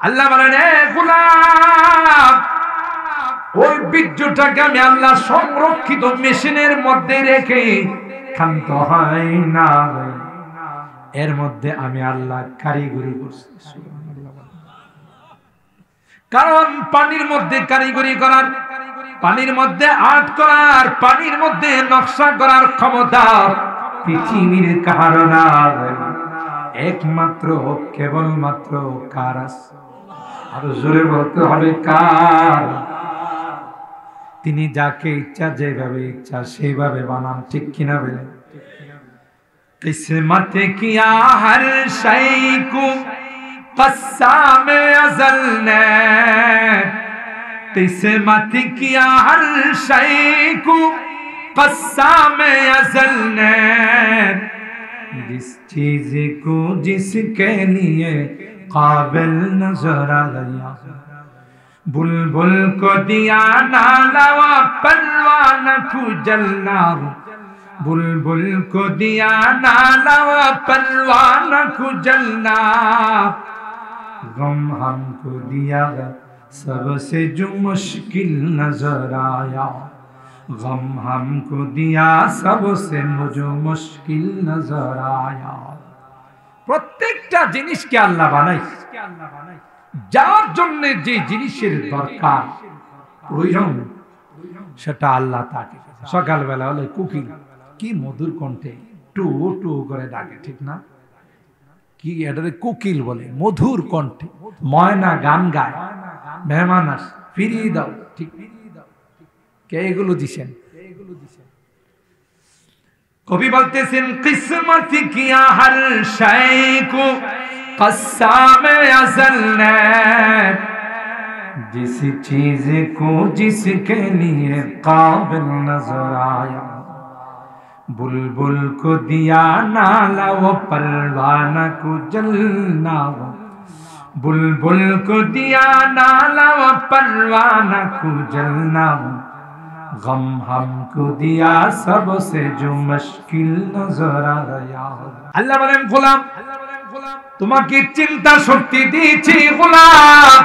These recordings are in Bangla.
আল্লাহ বলেন, এ গোলাম, ওই বীর্যটাকে আমি আল্লাহ সংরক্ষিত মেশিনের মধ্যে রেখে ক্ষান্ত হয় না, এর মধ্যে আমি আল্লাহ কারিগরি করছি। কারণ পানির মধ্যে কারিগরি করার, পানির মধ্যে আর্ট করার, পানির মধ্যে নকশা করার ক্ষমতা পৃথিবীর কারো নাই, একমাত্র কেবলমাত্র কার আছে? আরো জোরে বলতে হবে কার? তিনি যাকে ইচ্ছা যেভাবে ইচ্ছা সেইভাবে বানান, ঠিক কিনা বলেন? किस्मत किया हर शय को कस्साम अज़ल ने, किस्मत किया हर शय को कस्साम अज़ल ने, जिस चीज को जिसके लिए काबिल नजर आया, बुलबुल को दिया नाला व परवाना को जलना, बुलबुल को दिया नाला व परवाना को जलना, गम हमको दिया सबसे जो मुश्किल नजर आया, गम हमको दिया सबसे जो मुश्किल नजर आया। প্রত্যেকটা জিনিসকে আল্লাহ বানাইছে, যার জন্য যে জিনিসের দরকার প্রয়োজন সেটা আল্লাহ তাকে। সকালবেলা হলে কোকিল কি মধুর কণ্ঠে টু টু করে ডাকে, ঠিক না? কি এটারে কোকিল বলে, মধুর কণ্ঠে ময়না গান গায়, মেহমান আস ফিরিয়ে দাও, ঠিক? কে এগুলো দিছেন? কবি বলতেছেন, কিসমত কিয়া হর শায় কো কসাম আজল নে, जिस चीज को जिसके लिए काबिल नजर आया, बुलबुल को दिया नाला वो परवाना को जलना, बुलबुल को दिया नाला वो परवाना को जलना, गम हमको दिया सबसे जो मुश्किल नजर आया। अल्लाह বলেন, গোলাম তোমাকে চিন্তা শক্তি দিয়েছি গোলাম,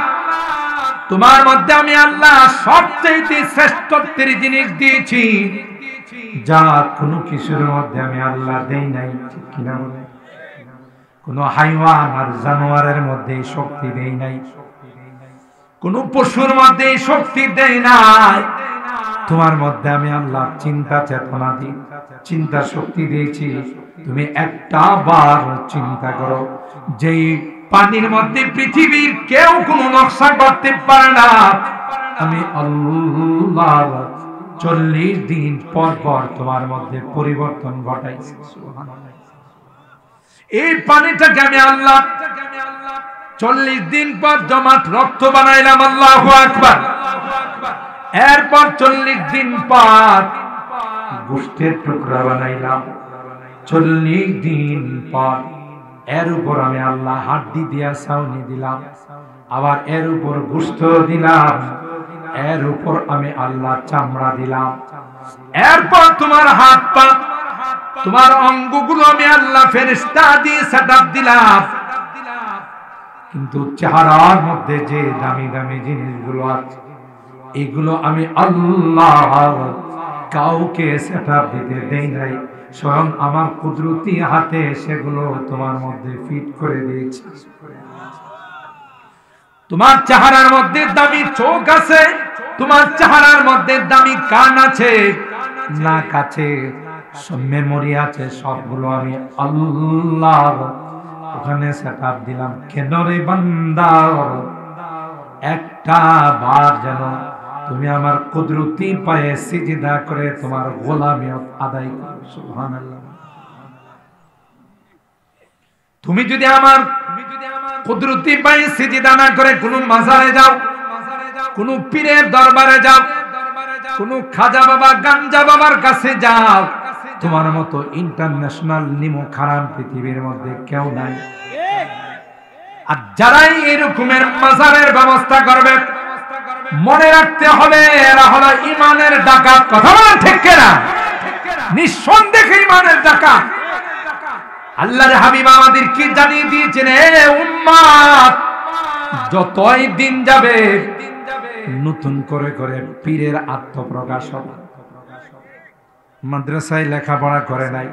তোমার মধ্যে আমি আল্লাহ সবচেয়ে শ্রেষ্ঠত্বের জিনিস দিয়েছি, যা কোনো কিছুর মধ্যে আমি আল্লাহ দেই নাই, ঠিক কিনা বলে? কোন হাইওয়ান আর জানোয়ারের মধ্যে শক্তি দেই নাই, কোন পশুর মধ্যে শক্তি দেই নাই। তোমার মধ্যে আমি আল্লাহ চিন্তা চেতনা দিই, চিন্তা শক্তি দিয়েছি। তুমি একটা বার চিন্তা করো, যেই পানির মধ্যে পৃথিবীর কেউ কোনো নকশা করতে পারে না, আমি আল্লাহ 40 দিন পর পর তোমার মধ্যে পরিবর্তন ঘটাইছি। এই পানিটাকে আমি আল্লাহ 40 দিন পর জমাট রক্ত বানাইলাম, আল্লাহু আকবার। এরপর 40 দিন পর গোশতের টুকরা বানাইলাম, 40 দিন পর এর উপর আমি আল্লাহ হাড্ডি দিয়া ছাউনি দিলাম, আবার এর উপর গোশত দিলাম, এর উপর আমি আল্লাহ চামড়া দিলাম। এরপর তোমার হাত পা, তোমার অঙ্গগুলো আমি আল্লাহ ফেরেশতা দিয়ে সেটআপ দিলাম। কিন্তু চেহারার মধ্যে যে দামি দামি জিনিসগুলো আছে, এগুলো আমি আল্লাহ কাউকে সেটআপ দিতে দেই নাই, স্বয়ং আমার কুদরতি হাতে সেগুলো তোমার মধ্যে ফিট করে দিয়েছি। তোমার চেহারার মধ্যে দামি চোখ আছে, তোমার চেহারার মধ্যে দামি কান আছে, নাক আছে, মেমোরি আছে, সবগুলো আমি আল্লাহ ওখানে সেটআপ দিলাম। কেন রে বান্দা, একটা বার যেন তুমি আমার কুদরতি পায়ে সিজদা করে তোমার গোলামিয়ত আদায় করো। সুবহানাল্লাহ। তুমি যদি আমার কুদরতি পায়ে সিজদা না করে কোন মাজারে যাও, কোন পীরের দরবারে যাও, কোন খাজা বাবা গাঞ্জা বাবার কাছে যাও, তোমার মতো ইন্টারন্যাশনাল নিমো খারাম পৃথিবীর মধ্যে কেউ নাই। আর যারাই এরকমের মাজারের ব্যবস্থা করবে, মনে রাখতে হবে এরা হলো ইমানের ডাকাত। কথা বলেন ঠিক কিনা? নিঃসন্দেহে ইমানের ডাকাত। আল্লাহর হাবিব আমাদের কি জানিয়ে দিয়েছেন, হে উম্মত যতই দিন যাবে নতুন করে করে পীরের আত্মপ্রকাশ হবে। মাদ্রাসায় লেখাপড়া করে নাই,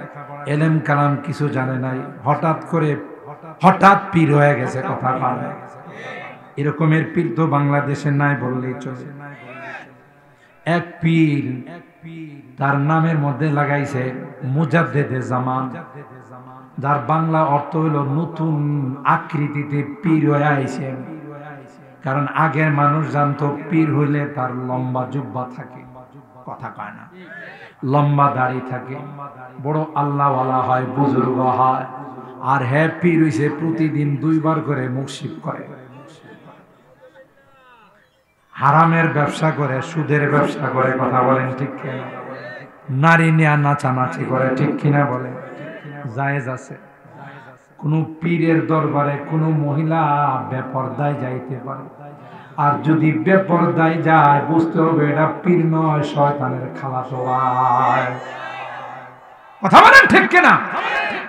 এলেম কালাম কিছু জানে নাই, হঠাৎ পীর হয়ে গেছে, কথা বলে। এরকমের পীর তো বাংলাদেশে নাই বললেই চলে। এক পীর তার নামের মধ্যে লাগাইছে মুজাদ্দেদে জামান, যার বাংলা অর্থ হলো নতুন আকৃতিতে পীর হয়ে আইছে। কারণ আগের মানুষ জানতো পীর হইলে তার লম্বা জুব্বা থাকে, কথা কয় না, লম্বা দাড়ি থাকে, বড় আল্লাহওয়ালা হয়, বুজুর্গ হয়। আর হ্যাঁ, পীর হইছে প্রতিদিন 2 বার করে মুখশিফ করে, হারামের ব্যবসা করে, সুদের ব্যবসা করে, কথা বলেন ঠিক কিনা? নারী নিয়ে নাচানাচি করে, ঠিক কিনা বলেন? জায়েজ আছে? কোন পীরের দরবারে কোন মহিলা বেপরদায় যাইতে পারে, আর যদি বেপরদায় যায় বুঝতে হবে এটা পীর নয়, শয়তানের খালাতো ভাই। কথা বলেন ঠিক কিনা?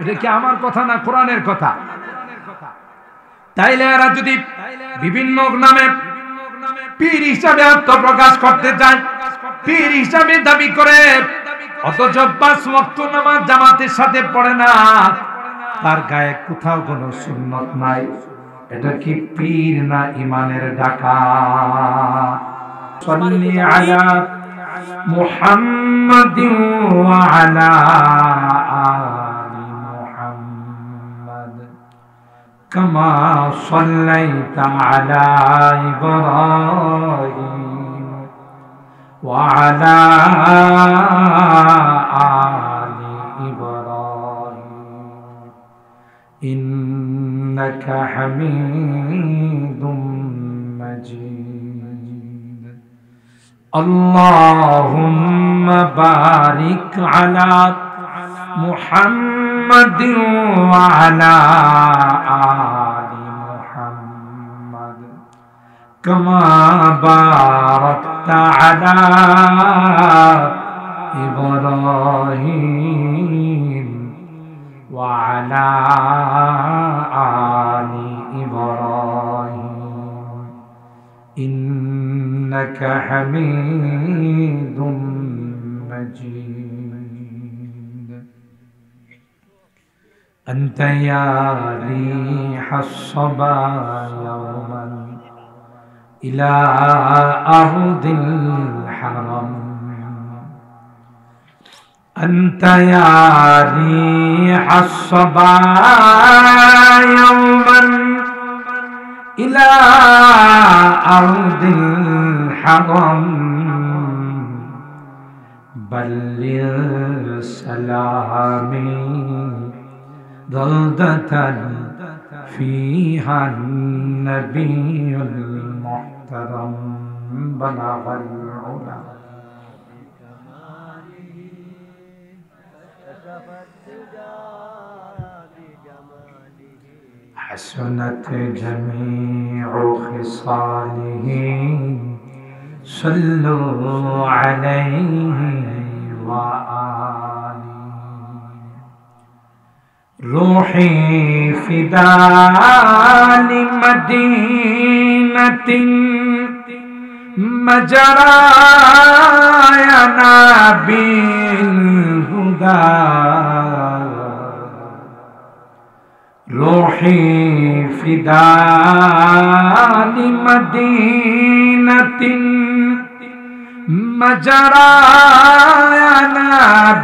এটা কি আমার কথা না কোরআনের কথা? তাইলে এরা যদি বিভিন্ন নামে পীর হিসাবে আত্মপ্রকাশ করতে চায়, পীর হিসাবে দাবি করে, অথচ 5 ওয়াক্ত নামাজ জামাতের সাথে পড়ে না, তার গায়ে কোথাও কোনো সুন্নত নাই, এটা কি পীর না ইমানের ডাকাত? সাল্লি আলা মুহাম্মাদিন ওয়া আলা আলি মুহাম্মাদ কামা সাল্লাইতা আলা ইব্রাহিম ওয়া আলা আলি ইব্রাহিম ইন্নাকা হামিদুম মাজিদ। আল্লাহুম্মা বারিক আলা মুহাম্মাদিন ওয়া আলা আলি মুহাম্মাদ কামা বারাকতা আলা ইব্রাহিম ওয়া আলা আলি ইব্রাহিম ইন্নাকা হামিদুম মাজিদ। আনতা ইয়া রিহাস সাবা ইয়াওমান ইলা আরদিল হারাম, أنت يا ريح الصبا يوما إلى أرض الحرم، بلغ سلامي ضلدة فيها النبي المحترم بلغ العلا حسنت جميع خصاله صلوا عليه وآله. روحي فداء لمدينة مجرايا بالهدى، روحي فداء لمدينة مجرايا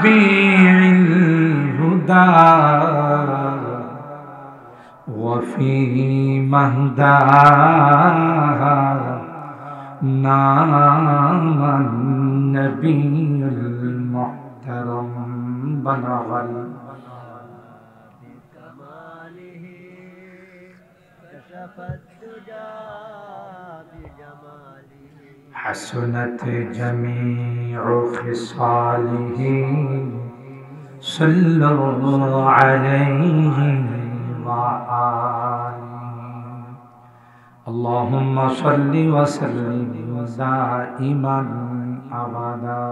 بالهدى، وفي مهداها نام النبي المحترم بلغ حسنت جميع خصاله صلوا عليه وآله. اللهم صل وسلم دائما أبدا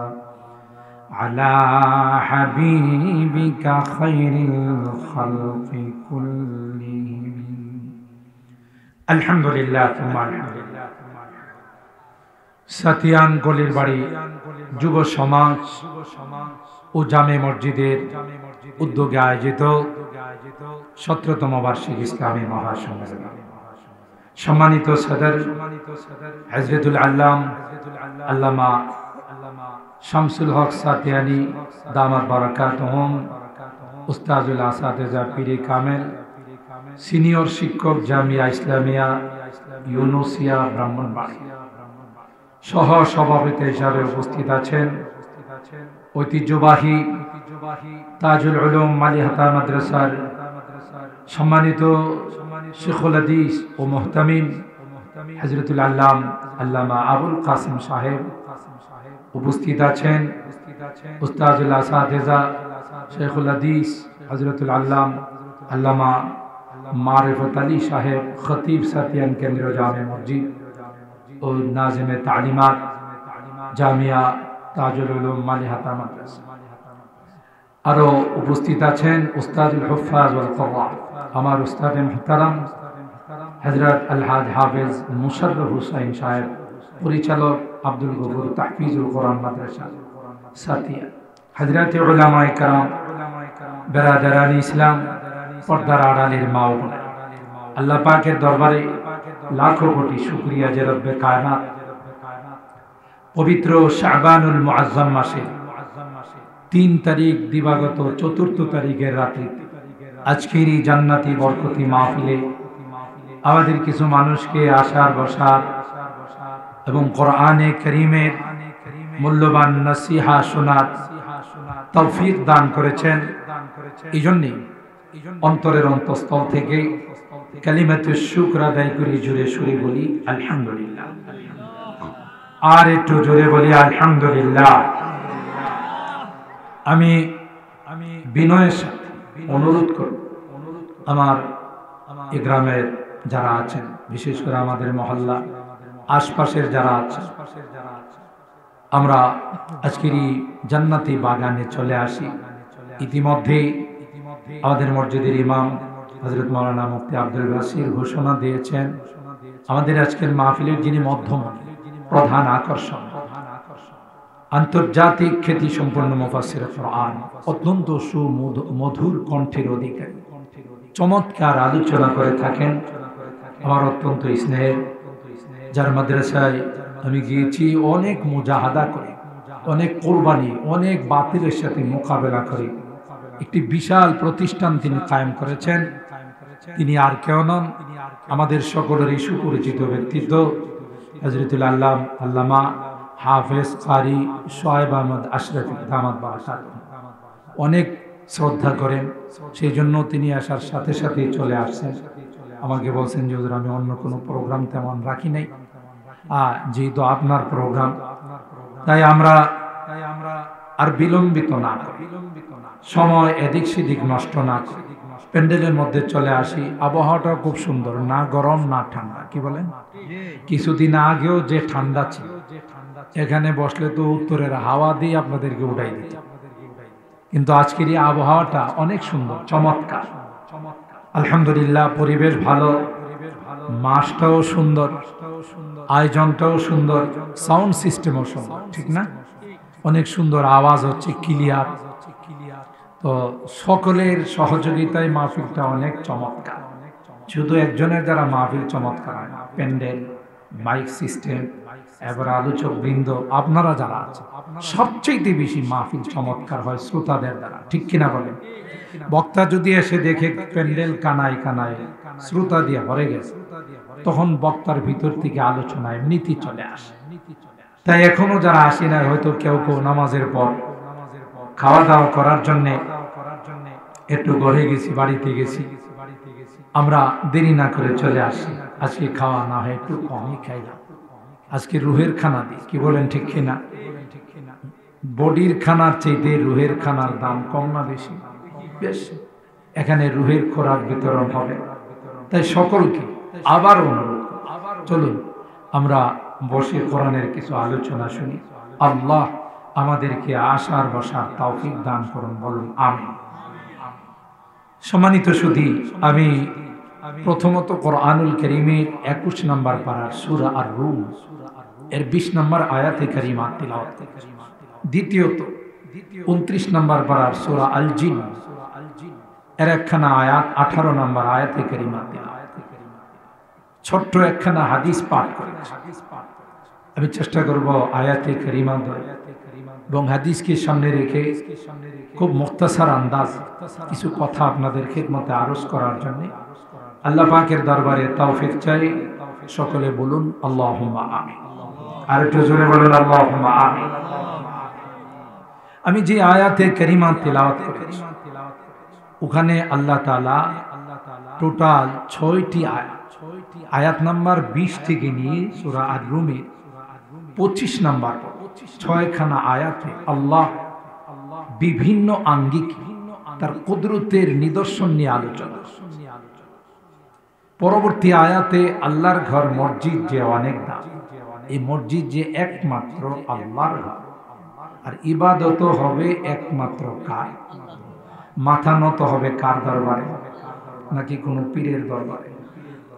على حبيبك خير الخلق كلهم আলহামদুলিল্লাহ, সাতিয়ান গলির বাড়ি যুব সমাজ ও জামে মসজিদের উদ্যোগে আয়োজিত 17তম বার্ষিক ইসলামী মহাসম্মেলন, সম্মানিত সদর হযরতুল আল্লাম আল্লামা শামসুল হক সাতিয়ানি দামাত বারাকাতুহুম, উস্তাজুল আসাতিজা পীরে কামেল, সিনিয়র শিক্ষক জামিয়া ইসলামিয়া ইউনুসিয়া ব্রাহ্মণবাড়ি সহ সভাপতি হিসাবে উপস্থিত আছেন ঐতিহ্যবাহী তাজুল উলুম মালিহাতা মাদ্রাসার সম্মানিত শেখুল হাদিস ও মুহতামিম হযরতুল আল্লাম আল্লামা আবুল কাসিম সাহেব, উপস্থিত আছেন উস্তাজুল আসাতিজা শেখুল হাদিস হযরতুল আল্লাম আল্লামা মারিফত আলী সাহেব, খতিব সাতিয়ান কেন্দ্রীয় জামে মসজিদ ও নাজিমে তালিমাত জামিয়া তাজুল উলুম মালিহাতা মাদ্রাসা। আরো উপস্থিত আছেন উস্তাদুল হুফাজ ওয়াল কুরআ, আমার উস্তাদ মুহতারাম হযরত আলহাজ হাফেজ মুশাররফ হুসাইন সাহেব, পরিচালক আব্দুল গফুর তাহফিজুল কোরআন মাদ্রাসা সাতিয়া, হযরত উলামায়ে কেরাম, বেরাদারানি ইসলাম, পর্দার আড়ালের মা ও বোনেরা, আল্লাহ পাকের দরবারে লাখো কোটি শুকরিয়া যে রব্বে কায়নাত পবিত্র শাবানুল মুআজ্জম মাসে 3 তারিখ দিবাগত 4 তারিখের রাতে আজকের এই জান্নাতি বরকতি মাহফিলে আমাদের কিছু মানুষকে আসার বসার এবং কোরআনে কারীমের মূল্যবান নসিহা শোনার তৌফিক দান করেছেন। এই জন্যে অন্তরের অন্তঃস্থল থেকে কালিমাতুশ শুকর আদায় করি, জোরে সুরে বলি আলহামদুলিল্লাহ, আর একটু জোরে বলি আলহামদুলিল্লাহ। আমি বিনয়ের সাথে অনুরোধ করব, আমার এই গ্রামের যারা আছেন, বিশেষ করে আমাদের মহল্লা আশপাশের যারা আছেন, আমরা আজকের এই জান্নাতি বাগানে চলে আসি। ইতিমধ্যে আমাদের মসজিদের ইমাম হযরত মাওলানা মুফতি আব্দুল বাসির ঘোষণা দিয়েছেন, আমাদের আজকের মাহফিলের যিনি মধ্যমণি, প্রধান আকর্ষণ, আন্তর্জাতিক খ্যাতি সম্পন্ন মুফাসসির কোরআন, অত্যন্ত সুমধুর কণ্ঠের অধিকারী, চমৎকার আলোচনা করে থাকেন আমার অত্যন্ত স্নেহের, যার মাদ্রাসায় আমি গিয়েছি, অনেক মুজাহাদা করে, অনেক কোরবানি, অনেক বাতিলের সাথে মোকাবেলা করে একটি বিশাল প্রতিষ্ঠান তিনি কায়েম করেছেন। তিনি আর কেউ নন, আমাদের সকলেরই সুপরিচিত ব্যক্তিত্ব হযরতুল আল্লাম আল্লামা হাফেজ কারি শোয়েব আহমদ আশরাফি দামাত বারাকাতুহু। অনেক শ্রদ্ধা করেন, সেই জন্য তিনি আসার সাথে সাথে চলে আসছেন। আমাকে বলছেন যে হুজুর, আমি অন্য কোনো প্রোগ্রাম তেমন রাখি নাই, যেহেতু আপনার প্রোগ্রাম, তাই আমরা আর বিলম্বিত না করি, সময় এদিক সেদিক নষ্ট না করি, প্যান্ডেলের মধ্যে চলে আসি। আবহাওয়াটা খুব সুন্দর, না গরম না ঠান্ডা, কি বলেন? কিছুদিন আগেও যে ঠান্ডা ছিল, এখানে বসলে তো উত্তরের হাওয়া দিয়ে আপনাদেরকে উঠাই দিত, কিন্তু আজকের এই আবহাওয়াটা অনেক সুন্দর, চমৎকার, আলহামদুলিল্লাহ। পরিবেশ ভালো, মাসটাও সুন্দর, আয়োজনটাও সুন্দর, সাউন্ড সিস্টেমও সুন্দর, ঠিক না? অনেক সুন্দর আওয়াজ হচ্ছে, ক্লিয়ার। তো সকলের সহযোগিতায় মাহফিলটা অনেক চমৎকার। শুধু একজনের দ্বারা মাহফিল চমৎকার হয় না, প্যান্ডেল, মাইক সিস্টেম, এবার আলোচক বৃন্দ, আপনারা যারা আছে, সবচেয়ে বেশি মাহফিল চমৎকার হয় শ্রোতাদের দ্বারা, ঠিক কিনা বলেন? বক্তা যদি এসে দেখে প্যান্ডেল কানায় কানায় শ্রোতা দিয়ে ভরে গেছে, তখন বক্তার ভিতর থেকে আলোচনা এমনিতে চলে আসে। তাই এখনো যারা আসি না, হয়তো কেউ কেউ নামাজের পর খাওয়া দাওয়া করার জন্য একটু ঘরে গেছি, বাড়িতে গেছি, আমরা দেরি না করে চলে আসি। আজকে খাওয়া না হয় একটু কমই খাইলাম, আজকে রুহের খানা দিই, কি বলেন ঠিক কিনা? বডির খানার চাইতে রুহের খানার দাম কম না বেশি? বেশ, এখানে রুহের খোরাক বিতরণ হবে। তাই সকলকে আবার অনুরোধ, চলুন আমরা বসে কোরআনের কিছু আলোচনা শুনি। আল্লাহ আমাদেরকে আসার বসার তৌফিক দান করুন, বলুন আমিন। সম্মানিত সুধী, আমি প্রথমত কোরআনুল কারীমের 21 নম্বর পারার সূরা আর-রুম এর 20 নম্বর আয়াতে কারিমা তিলাওয়াত করেছি। দ্বিতীয়ত 29 নম্বর পারার সূরা আল জিন এর একখানা আয়াত 18 নম্বর আয়াতে কারিমা তিলাওয়াত করেছি। ছোট্ট একখানা হাদিস পাঠ করেছি। আমি চেষ্টা করব আয়াতে কারিমা এবং হাদিসকে সামনে রেখে খুব মুখতাসার আন্দাজ কিছু কথা আপনাদের খিদমতে আরজ করার জন্য আল্লাহ পাকের দরবারে তৌফিক চাই। সকলে বলুন আল্লাহুম্মা আমিন। আর একটু জোরে বলুন আল্লাহুম্মা আমিন। আমি যে আয়াতে কারিমা তিলাওয়াত করেছি ওখানে আল্লাহ তাআলা টোটাল 6টি আয়াত নাম্বার 20 থেকে নিয়ে সূরা আর-রুমের 25 নাম্বার 6খানা আয়াতে আল্লাহ বিভিন্ন আঙ্গিক তার কুদরতের নিদর্শন নিয়ে আলোচনা। পরবর্তী আয়াতে আল্লাহর ঘর মসজিদ যে অনেক দাম, এই মসজিদ যে একমাত্র আল্লাহর ঘর, আর ইবাদত হবে একমাত্র কার? মাথা নত হবে কার দরবারে? নাকি কোনো পীরের দরবারে,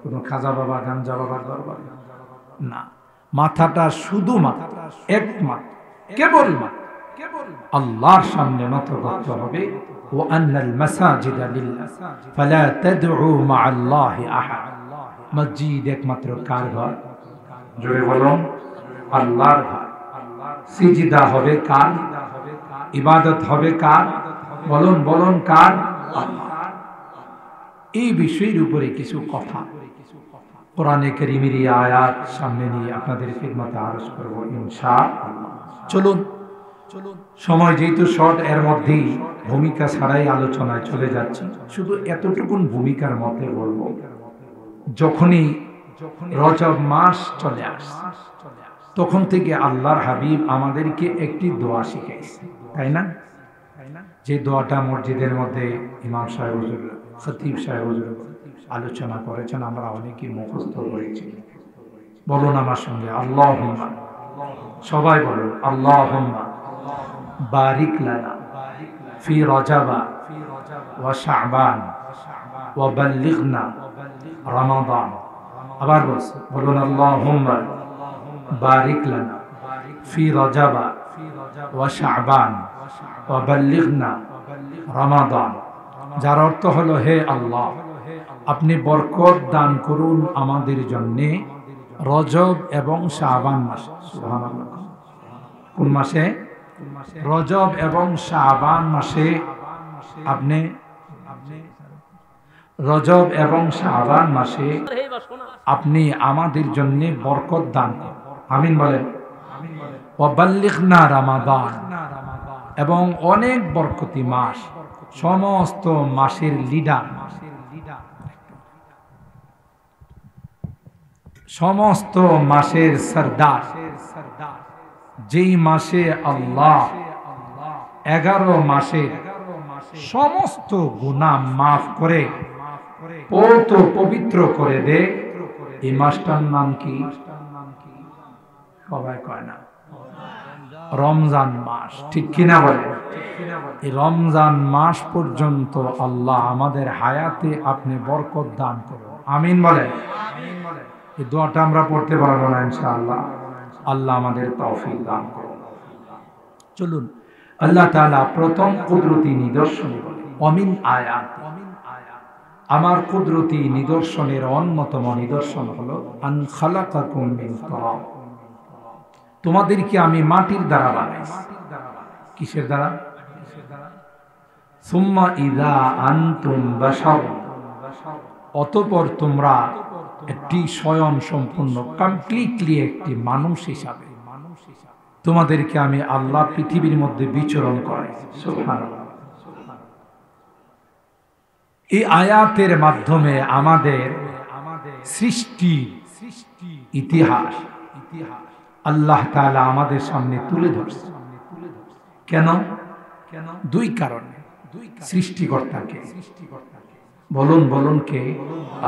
কোনো খাজা বাবা গাঞ্জা বাবার দরবারে? না, মাথাটা শুধুমাত্র একমাত্র কেবলমাত্র আল্লাহর সামনে নত করতে হবে। ওয়া আন্নাল মাসাজিদা লিল্লাহ ফালা তাদউ মা'আল্লাহি আহাদ। মসজিদ একমাত্র কার ঘর? জোরে বলুন আল্লাহর ঘর। সিজদা হবে কার? ইবাদত হবে কার? বলুন বলুন কার? আল্লাহর। এই বিষয়ের উপরে কিছু কথা কোরআনে কারীমের আয়াত সামনে নিয়ে আপনাদের খিদমতে আরজ করব ইনশাআল্লাহ। চলুন সময় যেহেতু শর্ট, এর মধ্যেই ভূমিকা ছাড়াই আলোচনায় চলে যাচ্ছি। শুধু এতটুকুন ভূমিকার মধ্যে বলবো, যখনই রজব মাস চলে আসে তখন থেকে আল্লাহর হাবিব আমাদেরকে একটি দোয়া শিখাইছে, তাই না? যে দোয়াটা মসজিদের মধ্যে ইমাম সাহেব হুজুর, খতিব সাহেব হুজুর আলোচনা করেছেন, আমরা অনেকেই মুখস্থ করেছি। বলুন আমার সঙ্গে আল্লাহুম্মা, সবাই বলুন আল্লাহুম্মা বারিক লানা ফি রজবা ওয়া শাবান ওয়া বাল্লিগনা রমাদান। আবার বলুন আল্লাহুম্মা বারিক লানা ফি রজবা ওয়া শাবান ওয়া বাল্লিগনা রমাদান। যার অর্থ হলো, হে আল্লাহ, আপনি বরকত দান করুন আমাদের জন্য রজব এবং শাবান মাসে। সুবহানাল্লাহ। কোন মাসে? রজব এবং শাবান মাসে আপনি রজব এবং শাবান মাসে আপনি আমাদের জন্য বরকত দান করুন। আমিন বলেন। ওয়া বাল্লিগনা রমাদান, এবং অনেক বরকতি মাস, সমস্ত মাসের লিডার, সমস্ত মাসের সরদার, যেই মাসে আল্লাহ 11 মাসের সমস্ত গুনাহ মাফ করে পবিত্র করে দে, এই মাসটার নাম কি? সবাই কয় না? রমজান মাস। ঠিক কিনা বলে? এই রমজান মাস পর্যন্ত আল্লাহ আমাদের হায়াতে আপনি বরকত দান করুন। আমিন বলে। এই দোয়াটা আমরা পড়তে পারবো না ইনশাআল্লাহ। আল্লাহ আমাদের তৌফিক দান করুন। চলুন, আল্লাহ তাআলা প্রথম কুদরতি নিদর্শন বলে, অমিন আয়াত, আমার কুদরতি নিদর্শনের অন্যতম নিদর্শন হলো আন খালাকাকুম মিন তুরাব, তোমাদেরকে আমি মাটির দ্বারা বানাইছি। কিসের দ্বারা? সুম্মা ইযা আনতুম বাশার, অতঃপর তোমরা একটি স্বয়ং সম্পূর্ণ কমপ্লিটলি একটি মানুষ হিসাবে তোমাদেরকে আমি আল্লাহ পৃথিবীর মধ্যে বিচরণ করাই। সুবহানাল্লাহ। এই আয়াতের মাধ্যমে আমাদের সৃষ্টি ইতিহাস আল্লাহ তাআলা আমাদের সামনে তুলে ধরছে। কেন? দুই কারণে। সৃষ্টিকর্তাকে, বলুন বলুন কে?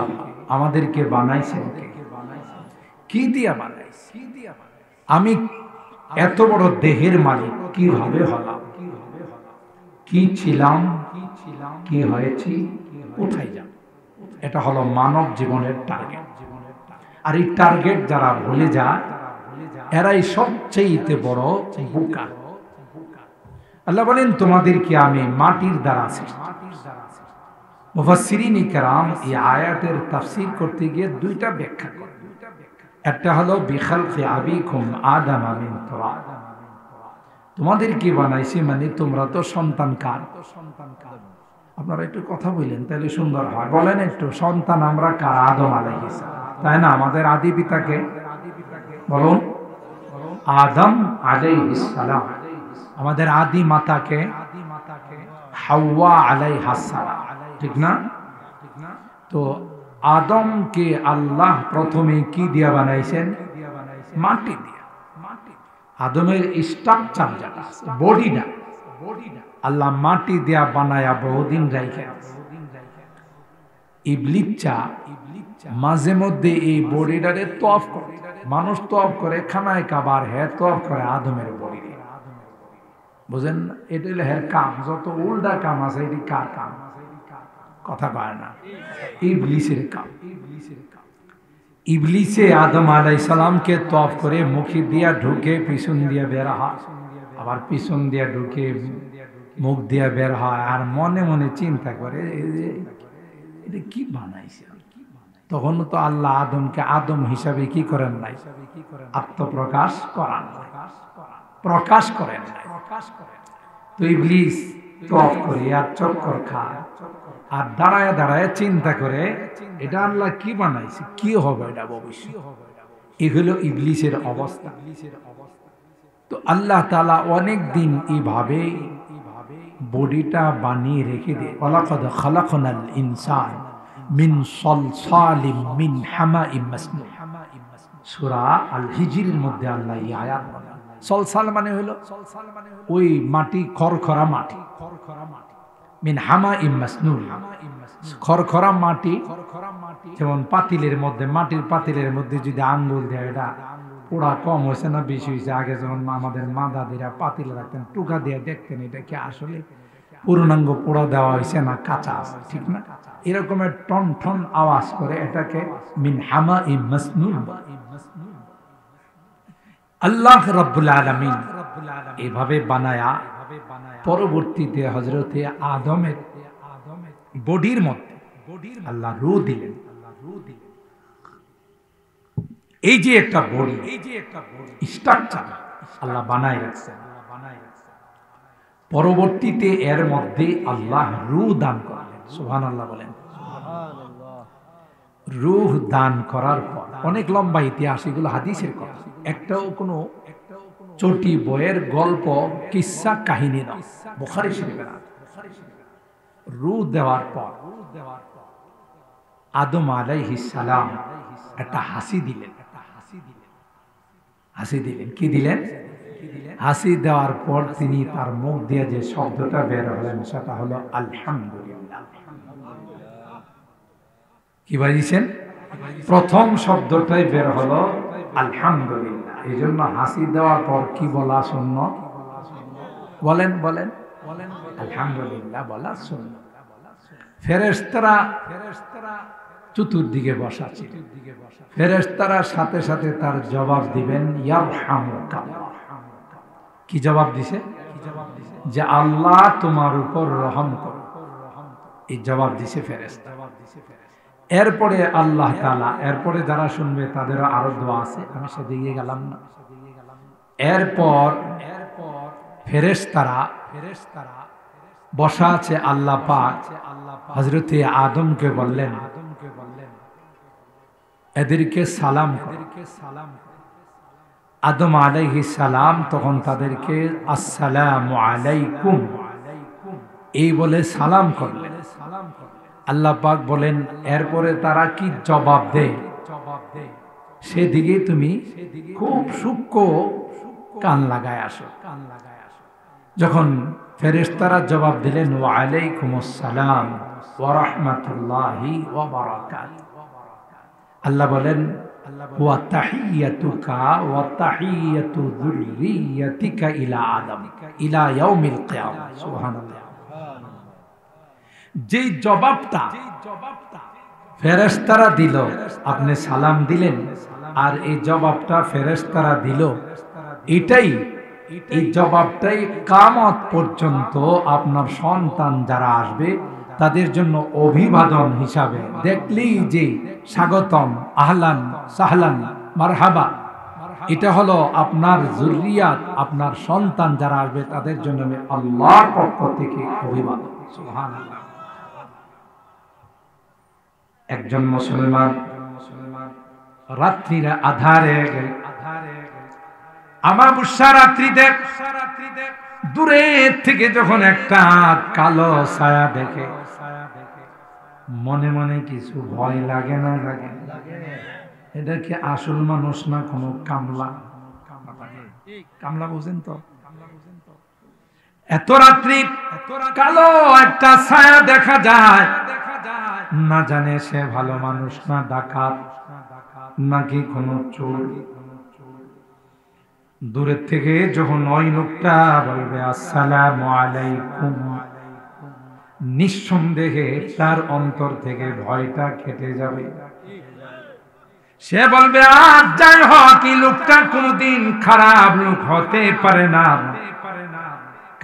আল্লাহ। আমাদেরকে বানাইছেন কে? কি দিয়া বানাইছে? আমি এত বড় দেহের মালিক কিভাবে হলাম? কি ছিলাম, কি হয়েছি, কোথায় যাব? এটা হলো মানব জীবনের টার্গেট। আর এই টার্গেট যারা ভুলে যায় এরাই সবচেয়ে বড় বোকা। আল্লাহ বলেন তোমাদেরকে আমি মাটির দ্বারা সৃষ্টি। মুফাসসিরিন ইকরাম এই আয়াতের তাফসীর করতে গিয়ে দুইটা ব্যাখ্যা করেন। একটা হলো বিখালকি আবিকুম আদম মিন তুরাব, তোমাদেরকে বানাইছি মানে তোমরা তো সন্তান কার? আপনারা একটু কথা বললেন তাহলে সুন্দর হয়। বলেন একটু, সন্তান আমরা কার? আদম আলাইহিস সালাম, তাই না? আমাদের আদি পিতাকে বলুন, আদম আলাইহিস সালাম। আমাদের আদি মাতাকে হাওয়া আলাইহাস সালাম, ঠিক না? তো আদমকে আল্লাহ প্রথমে কি দিয়া বানাইছেন? মাটি দিয়া। আদমের স্ট্রাকচার যেটা বডিটা আল্লাহ মাটি দিয়া বানায়া বহুদিন রাইখে। ইবলিসা মাঝে মধ্যে এই বডিটারে তওয়াফ করে, মানুষ তওয়াফ করে খানায় কাবার, হে তওয়াফ করে আদমের বডি। বুঝেন না? এটা হলো হের কাম। যত উল্টা কাম আছে এটি কার কাম? কথা কয় না, ইবলিসের কাম। ইবলিসে আদম আলাইহিস সালামকে তওয়াফ করে মুখে দিয়া ঢুকে পিছন দিয়া বের হয়, আবার পিছন দিয়া ঢুকে মুখ দিয়া বের হয়, আর মনে মনে চিন্তা করে এটা কি বানাইছে। তখন তো আল্লাহ আদমকে আদম হিসাবে কি করেন নাই? আত্মপ্রকাশ করান, প্রকাশ করেন নাই। তো ইবলিস তওয়াফ করে আর চক্কর খায় আর দাঁড়ায় দাঁড়ায় চিন্তা করে এটা আল্লাহ কি বানাইছে, কি হবে এটা ভবিষ্যৎ। এগুলো ইবলিসের অবস্থা। তো আল্লাহ তাআলা অনেক দিন এইভাবে বডিটা বানিয়ে রেখে দেয়। ওয়ালাকাদ খালাকনাল ইনসান মিন সলসালিম মিন হামাইম মাসনুন, সূরা আল হিজরের মধ্যে আল্লাহ এই আয়াত বলেন। সলসাল মানে হলো ওই মাটি, খরখরা মাটি। মিন হামাইম মাসনুন, খরখরা মাটি। যেমন পাতিলের মধ্যে, মাটির পাতিলের মধ্যে যদি আঙ্গুল দেয় এটা পোড়া কম হয়েছে না বেশি হয়েছে? আগে যেমন আমাদের মা দাদিরা পাতিলে রাখতেন, টুকা দিয়ে দেখতেন এটা কি আসলে পূর্ণাঙ্গ পোড়া দেওয়া হয়েছে না কাঁচা আছে, ঠিক না? এরকমের টন টন আওয়াজ করে, এটাকে মিন হামাইম মাসনুন। আল্লাহ রাব্বুল আলামিন এভাবে বানায়া পরবর্তীতে হযরতে আদমের বডির মধ্যে আল্লাহ রূহ দিলেন। এই যে একটা বডি, স্ট্রাকচার আল্লাহ বানায় রাখছেন। পরবর্তীতে এর মধ্যে আল্লাহ রূহ দান করলেন। সুবহানাল্লাহ বলেন। রূহ দান করার পর অনেক লম্বা ইতিহাস, এগুলো হাদিসের কথা, একটাও কোনো চটি বইয়ের গল্প কিসসা কাহিনী নয়, বুখারী শরীফে না। রূহ দেওয়ার পর আদম আলাইহিস সালাম একটা হাসি দিলেন। হাসি দিলেন, কি দিলেন? হাসি দেওয়ার পর তিনি তার মুখ দিয়ে যে শব্দটা বের হলেন সেটা হলো আলহামদুলিল্লাহ। কি বাজিয়েছেন? প্রথম শব্দটাই বের হলো আলহামদুলিল্লাহ। এই জন্য হাসি দেওয়ার পর কি বলা সুন্নাত? বলেন বলেন, আলহামদুলিল্লাহ বলা সুন্নাত। ফেরেশতারা চতুর্দিকে বসা ছিল। ফেরেশতারা সাথে সাথে তার জবাব দিবেন ইয়ারহামুকাল্লাহ। কি জবাব দিছে? যে আল্লাহ তোমার উপর রহম করুন, এই জবাব দিছে ফেরেশতা। এরপরে আল্লাহ তাআলা, এরপরে যারা শুনবে তাদেরও আরো দোয়া আছে, আমি সেদিকে গেলাম না। এরপর ফেরেশতারা বসা আছে, আল্লাহ পাক হযরতে আদমকে বললেন এদেরকে সালাম কর। আদম আলাইহিস সালাম তখন তাদেরকে আসসালামু আলাইকুম এই বলে সালাম করলেন। আল্লাহ পাক বলেন এরপরে তারা কি জবাব দেয় সেদিকে তুমি খুব সূক্ষ্ম কান লাগায় আসো। যখন ফেরেশতারা জবাব দিলেন ওয়া আলাইকুমুস সালাম ওয়া রাহমাতুল্লাহি ওয়া বারাকাতুহু, আল্লাহ বলেন ওয়া তাহিয়াতুকা ওয়া তাহিয়াতু যুররিয়াতিকা ইলা আদম ইলা ইয়াউমিল কিয়ামা। সুবহানাল্লাহ। যেই জবাবটা ফেরেশতারা দিল, আপনি সালাম দিলেন, আর এই জবাবটা ফেরেশতারা দিল। এই জবাবটাই কিয়ামত পর্যন্ত আপনার সন্তান যারা আসবে তাদের জন্য অভিবাদন হিসাবে, দেখলেই যে স্বাগতম, আহলান সাহলান মারহাবা, এটা হলো আপনার যুররিয়াত, আপনার সন্তান যারা আসবে তাদের জন্য আল্লাহর পক্ষ থেকে অভিবাদন। সুবহানাল্লাহ। একজন মুসলমান রাত্রির আধারে আমাবস্যা রাত্রিতে দূরে থেকে যখন একটা কালো ছায়া দেখে, মনে মনে কিছু ভয় লাগে না লাগে? এটা কি আসল মানুষ না কোনো কামলা? কামলা বুঝেন তো? এত রাত্রি কালো একটা ছায়া দেখা যায়, না জানে সে ভালো মানুষ না ডাকাত নাকি কোনো চোর। দূরের থেকে যখন ওই লোকটা বলবে আসসালামু আলাইকুম, নিঃসন্দেহে তার অন্তর থেকে ভয়টা কেটে যাবে। সে বলবে আর যাই হোক, এই লোকটা কোনোদিন খারাপ লোক হতে পারে না,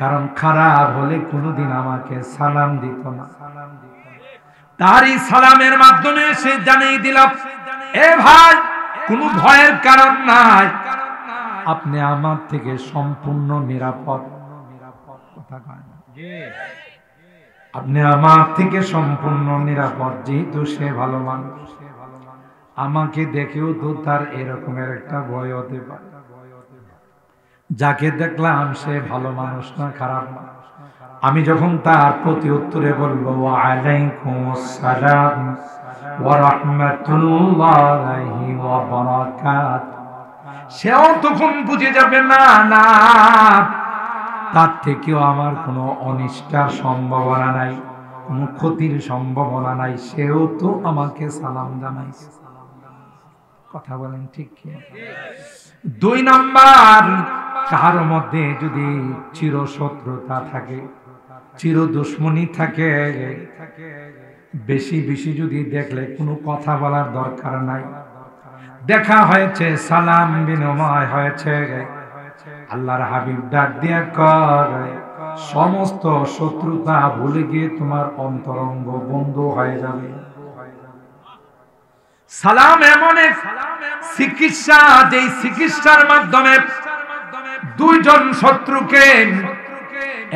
কারণ খারাপ হলে কোনোদিন আমাকে সালাম দিত না। তারই সালামের মাধ্যমে সে জানিয়ে দিল, এ ভাই, কোনো ভয়ের কারণ নাই, আপনি আমার থেকে সম্পূর্ণ নিরাপদ। কথা কয় না? আপনি আমার থেকে সম্পূর্ণ নিরাপদ। যেহেতু সে ভালো মানুষ, আমাকে দেখেও তো তার এরকমের একটা ভয় হতে পারে। যাকে দেখলাম সে ভালো মানুষ না খারাপ মানুষ, আমি যখন তার প্রতি উত্তরে বলবো ওয়া আলাইকুমুস সালাম ওয়া রাহমাতুল্লাহি ওয়া বারাকাতুহু, সেও তখন বুঝে যাবে না না, তার থেকেও আমার কোনো অনিষ্টার সম্ভাবনা নাই, কোনো ক্ষতির সম্ভাবনা নাই, সেও তো আমাকে সালাম জানাইছে। কথা বলেন ঠিক কি? দুই নাম্বার, কারো মধ্যে যদি চিরশত্রুতা থাকে, চির দুশ্মনী থাকে, বেশি বেশি যদি দেখলে কোনো কথা বলার দরকার নাই, দেখা হয়েছে, সালাম বিনিময় হয়েছে, আল্লাহর হাবিব ডাক দিয়ে কয় সমস্ত শত্রুতা ভুলে গিয়ে তোমার অন্তরঙ্গ বন্ধু হয়ে যাবে। সালাম এমন এক চিকিৎসা, যে চিকিৎসার মাধ্যমে দুইজন শত্রুকে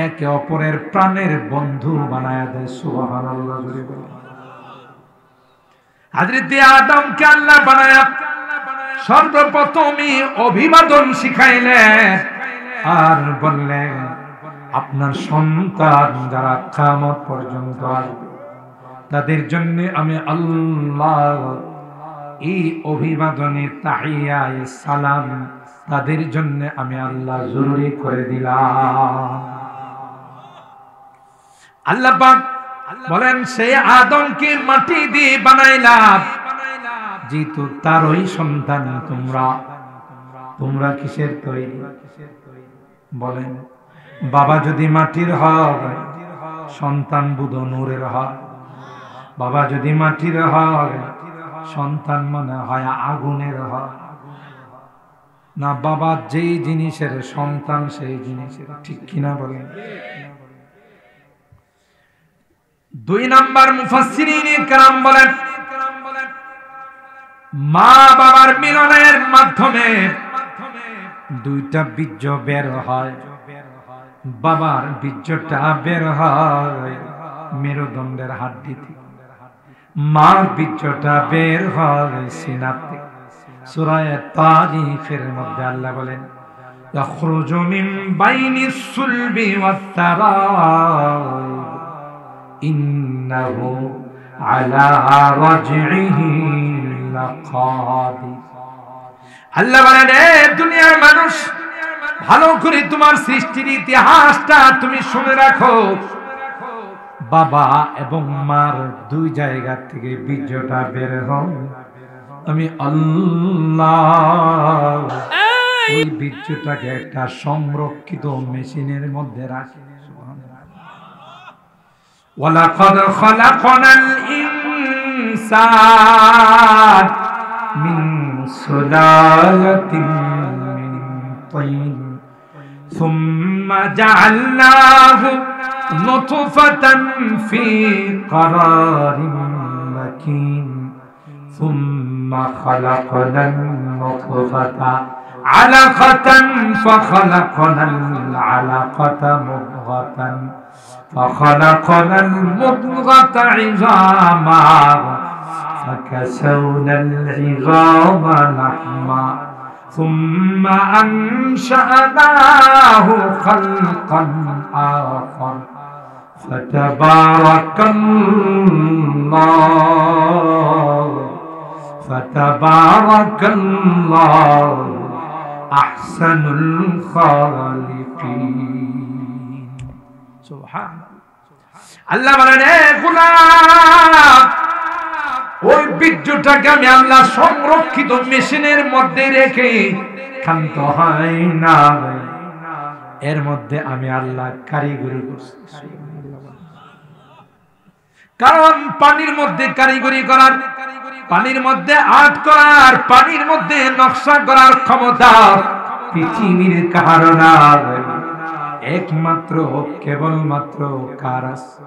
একে অপরের প্রাণের বন্ধু বানায় দেয়। সুবহানাল্লাহ। হযরত আদমকে আল্লাহ বানায়া সর্বপ্রথমই অভিবাদন শিখাইলেন, আর বললেন আপনার সন্তান যারা কিয়ামত পর্যন্ত আসবে তাদের জন্য আমি আল্লাহ এই অভিবাদনে তাহিয়া সালাম তাদের জন্য আমি আল্লাহ জরুরি করে দিলাম। আল্লাহ পাক বলেন সেই আদমকে মাটি দিয়ে বানাইলাম, যেহেতু তার ওই সন্তান তোমরা কিসের তৈরি? বলেন, বাবা যদি মাটির হয় সন্তান বুধ নূরের হয়, বাবা যদি মাটির হয় সন্তান মনে হয় আগুনের হয় না? বাবা যেই জিনিসের সন্তান সেই জিনিসের, ঠিক কিনা বলেন? দুই নাম্বার, মুফাসসিরিনে কেরাম বলেন মা বাবার মিলনের মাধ্যমে দুইটা বীর্য বের হয়। বাবার বীর্যটা বের হয় মেরুদণ্ডের হাড্ডি থেকে, মার বীর্যটা বের হয় সিনা থেকে। সূরা তারিখের মধ্যে আল্লাহ বলেন ইয়াখরুজু মিন বাইনিস সুলবি ওয়াত তারাইব ইন্নাহু আলা রাজইহি লাকাদির। আল্লাহ বলেন, এ দুনিয়ার মানুষ, ভালো করে তোমার সৃষ্টির ইতিহাসটা তুমি শুনে রাখো। বাবা এবং মার দুই জায়গা থেকে বীর্যটা বের হয়, আমি আল্লাহ ওই বীর্যটাকে একটা সংরক্ষিত মেশিনের মধ্যে রাখি। ওয়ালাকাদ খালাকনাল ইনসান মিন সুলালাতিন মিন তিন সুম্মা জাআলনাহু নুতফাতান ফি ক্বারারিন মাকিন সুম্মা খালাকনান নুতফাতা আলাকাতান ফাখালাকনাল আলাকাতা মুদগাতান فخلقنا المضغة عظاما فكسونا العظام لحما ثم أنشأناه خلقا آخر فتبارك الله أحسن الخالقين سبحان আল্লাহ বলেন এ গোলাম ওই বীর্যটাকে আমি আল্লাহ সংরক্ষিত মেশিনের মধ্যে রেখে ক্ষান্ত হয় না, এর মধ্যে আমি আল্লাহ কারিগরি করছি। কারণ পানির মধ্যে কারিগরি করার, পানির মধ্যে আর্ট করার, পানির মধ্যে নকশা করার ক্ষমতা পৃথিবীর কারো নাই, একমাত্র কেবলমাত্র কার আছে?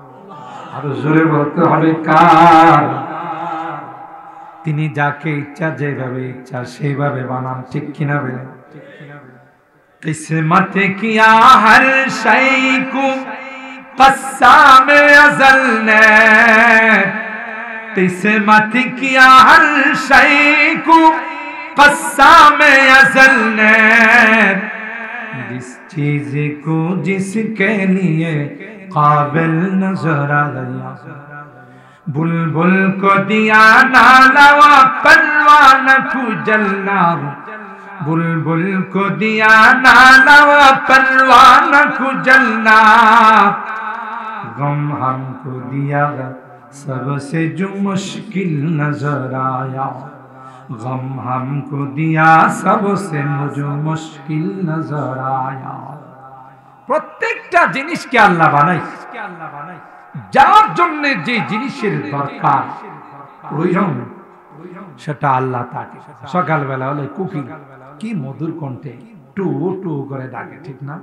আর জোরে বলতে হবে কার? তিনি যাকে ইচ্ছা যেভাবে ইচ্ছা সেইভাবে বানান, ঠিক কিনা বলেন? কিসমত কিয়া হর শাই কো কসাম আজল নে, কিসমত কিয়া হর শাই কো কসাম আজল নে, जिस चीज को जिसके लिए काबिल नजर आ गया, बुलबुल को दिया नाला व परवान को जलना, बुलबुल को दिया नाला व परवान को जलना, गम हमको दिया सबसे जो मुश्किल नजर आया, गम हमको दिया सबसे मुझे मुश्किल नजर आया। প্রত্যেকটা জিনিসকে আল্লাহ বানাইছে, যার জন্য যে জিনিসের দরকার প্রয়োজন সেটা আল্লাহ তাকে। সকালবেলা হলে কুকিল কি মধুর কণ্ঠে টু টু করে ডাকে, ঠিক না?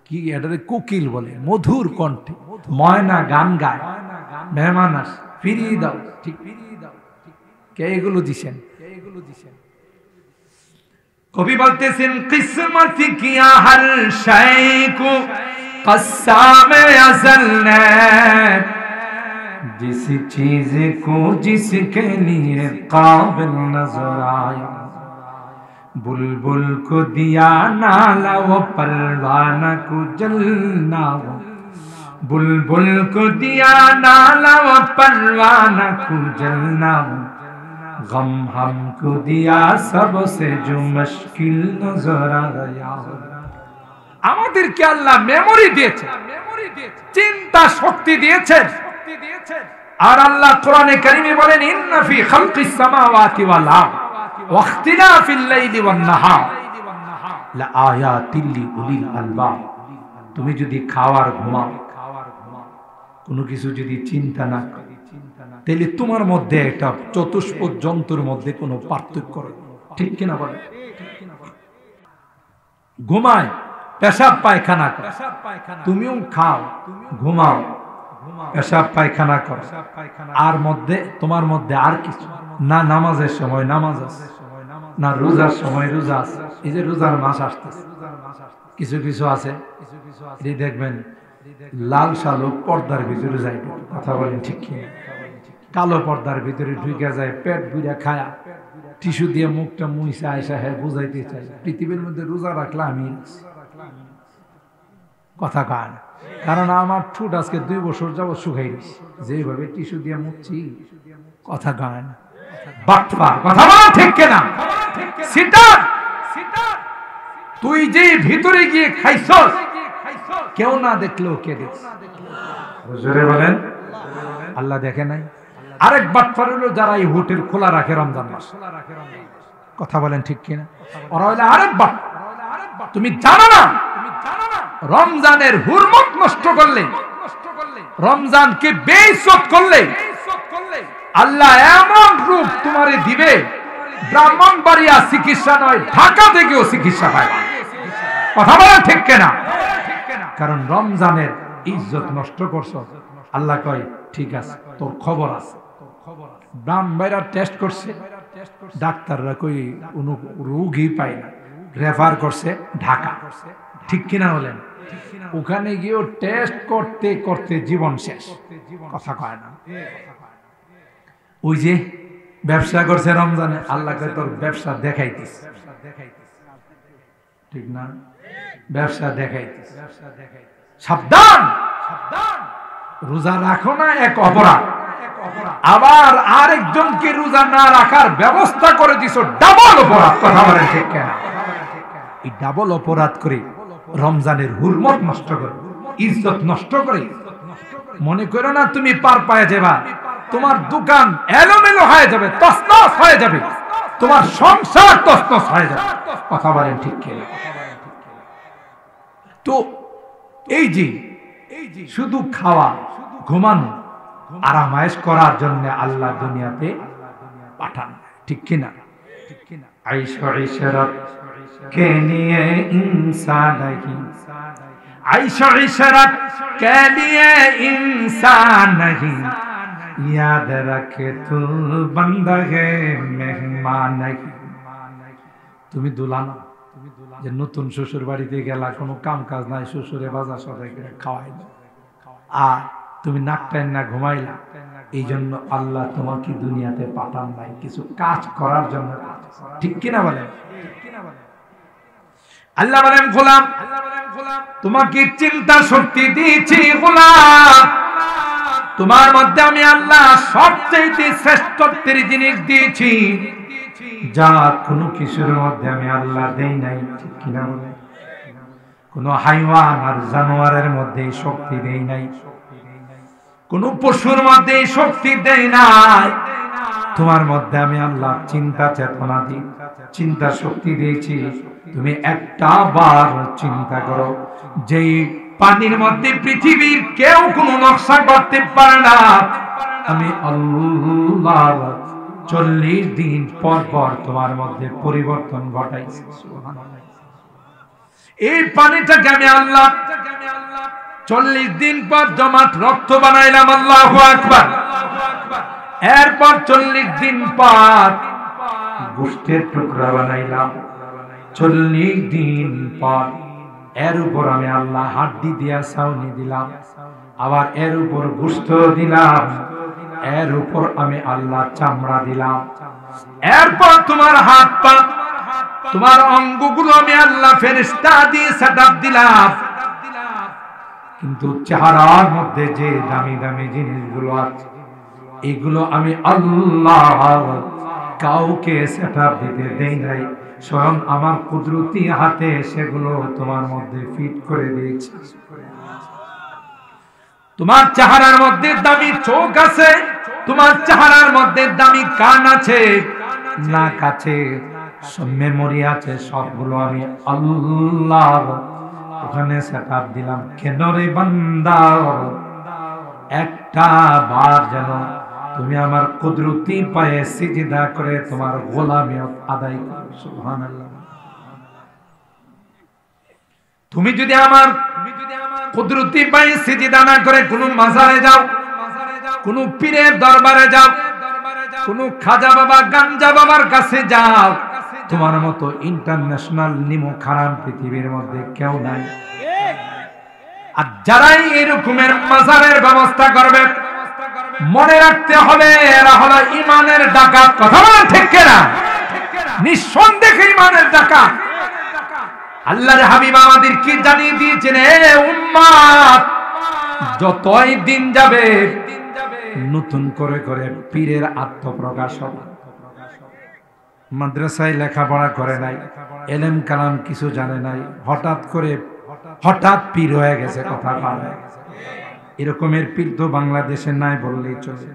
কি এটারে কোকিল বলে, মধুর কণ্ঠে ময়না গান গায়, মেহমান আস ফিরিয়ে দাও, ঠিক কে এগুলো দিছেন? কবি বলতেছেন কিসমত কিয়া হর শাই কো কসাম আজল নে, जिस चीज को जिसके लिए काबिल नजर आया, बुलबुल को दिया नाला वो परवाना को जलना, बुलबुल को दिया नाला वो परवाना को जलना, गम हमको दिया सबसे जो मुश्किल नजर आया। আমাদেরকে আল্লাহ মেমোরি দিয়েছে, চিন্তা শক্তি দিয়েছেন। আর আল্লাহ কোরআনে কারিমে বলেন ইন্না ফি খালকিস সামাওয়াতি ওয়াল আরদ ওয়া ইখতিলাফিল লাইলি ওয়ান নাহার লা আয়াতিল লিউলিল আলবাব। তুমি যদি খাওয়ার ঘুমাও, কোনো কিছু যদি চিন্তা না করো, তাহলে তোমার মধ্যে একটা চতুষ্পদ জন্তুর মধ্যে কোনো পার্থক্য নেই, ঠিক কিনা বলে? ঘুমায়, পেশাব পায়খানা করে, তুমিও খাও, ঘুমাও, পেশাব পায়খানা করো, আর মধ্যে তোমার মধ্যে আর কিছু না, নামাজের সময় নামাজ আছে না, রোজার সময় রোজা আছে। এই যে রোজার মাস আসতেছে, কিছু কিছু আছে এই দেখবেন লাল শালুক পর্দার ভিতরে যায়, কথা বলেন ঠিক কিনা? কালো পর্দার ভিতরে ঢুকে যায়, পেট বুঝা খায়া টিস্যু দিয়ে মুখটা মুইসা আয়সা হ্যাঁ বুঝাইতে চাই পৃথিবীর মধ্যে রোজা রাখলে আমি কথা কয় না, কারণ আমার ঠোঁট আজকে 2 বছর যাবত শুকাই গেছে, যেভাবে টিস্যু দিয়ে মুখছি, কথা কয় না। বাটপা, কথা বল ঠিক কিনা? সিটার, তুই যে ভিতরে গিয়ে খাইছস, কেউ না দেখলেও কে দেখছে? হুজুরে বলেন আল্লাহ দেখে নাই? আরেক বাটপার হলো যারা এই হোটেল খোলা রাখে রমজান মাস, কথা বলেন ঠিক কিনা? ওরা হইলে আরেক বাট। তুমি জানো না রমজানের হুরমত নষ্ট করলে, রমজানকে বেইজ্জত করলে আল্লাহ এমন রূপ তোমারে দিবে, ব্রাহ্মণবাড়িয়া চিকিৎসা নয়, ঢাকা থেকেও চিকিৎসা পায়। কথা বলেন ঠিক কিনা? কারণ রমজানের ইজ্জত নষ্ট করছো। আল্লাহ কয় ঠিক আছে, তোর খবর আছে। ব্রাহ্মণবাড়িয়া টেস্ট করছে, ডাক্তাররা কই কোনো রোগী পায় না, রেফার করছে ঢাকা। ঠিক কিনা বলেন? ওখানে গিয়েও টেস্ট করতে করতে জীবন শেষ। কথা কয় না। ওই যে ব্যবসা করছে রমজানে, আল্লাহ কয় তোর ব্যবসা দেখাইতিস। ঠিক না? ব্যবসা দেখাইতিস। সাবধান, রোজা রাখো না এক অপরাধ, আবার আরেকজনকে রোজা না রাখার ব্যবস্থা করে দিছো, ডাবল অপরাধ। কথা বলেন ঠিক কিনা? এই ডাবল অপরাধ করে রমজানের হুরমত নষ্ট করে, ইজ্জত নষ্ট করে। মনে করো না তুমি পার পায়ে যাবা, তোমার দোকান এলোমেলো হয়ে যাবে, তছনছ হয়ে যাবে, তোমার সংসার তছনছ হয়ে যাবে। কথা বলেন ঠিক কিনা? তো এই যে শুধু খাওয়া, ঘুমানো, আরামায়েশ করার জন্য আল্লাহ দুনিয়াতে পাঠান। ঠিক কিনা? আয়েশা ইশরাত কে নিয়ে ইনসান नहीं, आइशो इशरत के लिए इंसान नहीं, याद रखे तू बंदा है मेहमान नहीं। তুমি দুলানা যে নতুন শ্বশুর বাড়িতে গেলা, কোনো কাম কাজ নাই, শ্বশুরে বাজার সদাই করে খাওয়াই দাও, আর তুমি নাক টাইন না ঘুমাইলা। এই জন্য আল্লাহ তোমাকে দুনিয়াতে পাঠান নাই, কিছু কাজ করার জন্য। ঠিক কিনা বলেন? আল্লাহ বলেন গোলাম, তোমাকে চিন্তা শক্তি দিয়েছি গোলাম, তোমার মধ্যে আমি আল্লাহ সবচেয়ে শ্রেষ্ঠত্বের জিনিস দিয়েছি, যা কোনো কিছুর মধ্যে আমি আল্লাহ দেই নাই। ঠিক কিনা বলেন? কোন হাইওয়ান আর জানোয়ারের মধ্যে শক্তি দেই নাই, কোন পশুর মধ্যে শক্তি দেই নাই। তোমার মধ্যে আমি আল্লাহ চিন্তা চেতনা দিই, চিন্তা শক্তি দিয়েছি। তুমি একটা বার চিন্তা করো, যেই পানির মধ্যে পৃথিবীর কেউ কোনো নকশা করতে পারে না, আমি আল্লাহ 40 দিন পর পর তোমার মধ্যে পরিবর্তন ঘটাইছি। এই পানিটাকে আমি আল্লাহ 40 দিন পর জমাট রক্ত বানাইলাম। আল্লাহু আকবার। এরপর 40 দিন পর গোশতের টুকরা বানাইলাম। 40 দিন পর এর উপর আমি আল্লাহ হাড্ডি দিয়া ছাউনি দিলাম, আবার এর উপর গোশত দিলাম, এর উপর আমি আল্লাহ চামড়া দিলাম। এরপর তোমার হাত পা, তোমার অঙ্গগুলো আমি আল্লাহ ফেরেশতা দিয়ে সেটআপ দিলাম। কিন্তু চেহারার মধ্যে যে দামি দামি জিনিসগুলো আছে, এগুলো আমি আল্লাহ কাউকে সেটআপ দিতে দেই নাই, স্বয়ং আমার কুদরতি হাতে সেগুলো তোমার মধ্যে ফিট করে দিয়েছি। তোমার চেহারার মধ্যে দামি চোখ আছে, তোমার চেহারার মধ্যে দামি কান আছে, নাক আছে, মেমোরি আছে, সবগুলো আমি আল্লাহ ওখানে সেটআপ দিলাম। কেন রে বান্দা, একটা বার যেন তুমি আমার কুদরতি পায়ে সিজদা করে তোমার গোলামিয়ত আদায় করো। সুবহানাল্লাহ। তুমি যদি আমার কুদরতি পায়ে সিজদা না করে কোনো মাজারে যাও, কোনো পীরের দরবারে যাও, কোনো খাজা বাবা গাঞ্জা বাবার কাছে যাও, তোমার মতো ইন্টারন্যাশনাল নিমো খারাপ পৃথিবীর মধ্যে কেউ নাই। আর যারাই এরকমের মাজারের ব্যবস্থা করবে, মনে রাখতে হবে এরা হলো ইমানের ডাকাত। কথা বলেন ঠিক কিনা? নিঃসন্দেহে ইমানের ডাকাত। আল্লাহর হাবিব আমাদের কি জানিয়ে দিয়েছেন, হে উম্মত, যতই দিন যাবে নতুন করে করে পীরের আত্মপ্রকাশ হবে। মাদ্রাসায় লেখাপড়া করে নাই, এলেম কালাম কিছু জানে নাই, হঠাৎ পীর হয়ে গেছে। কথা বলে এরকমের পীর তো বাংলাদেশে নাই বললেই চলে।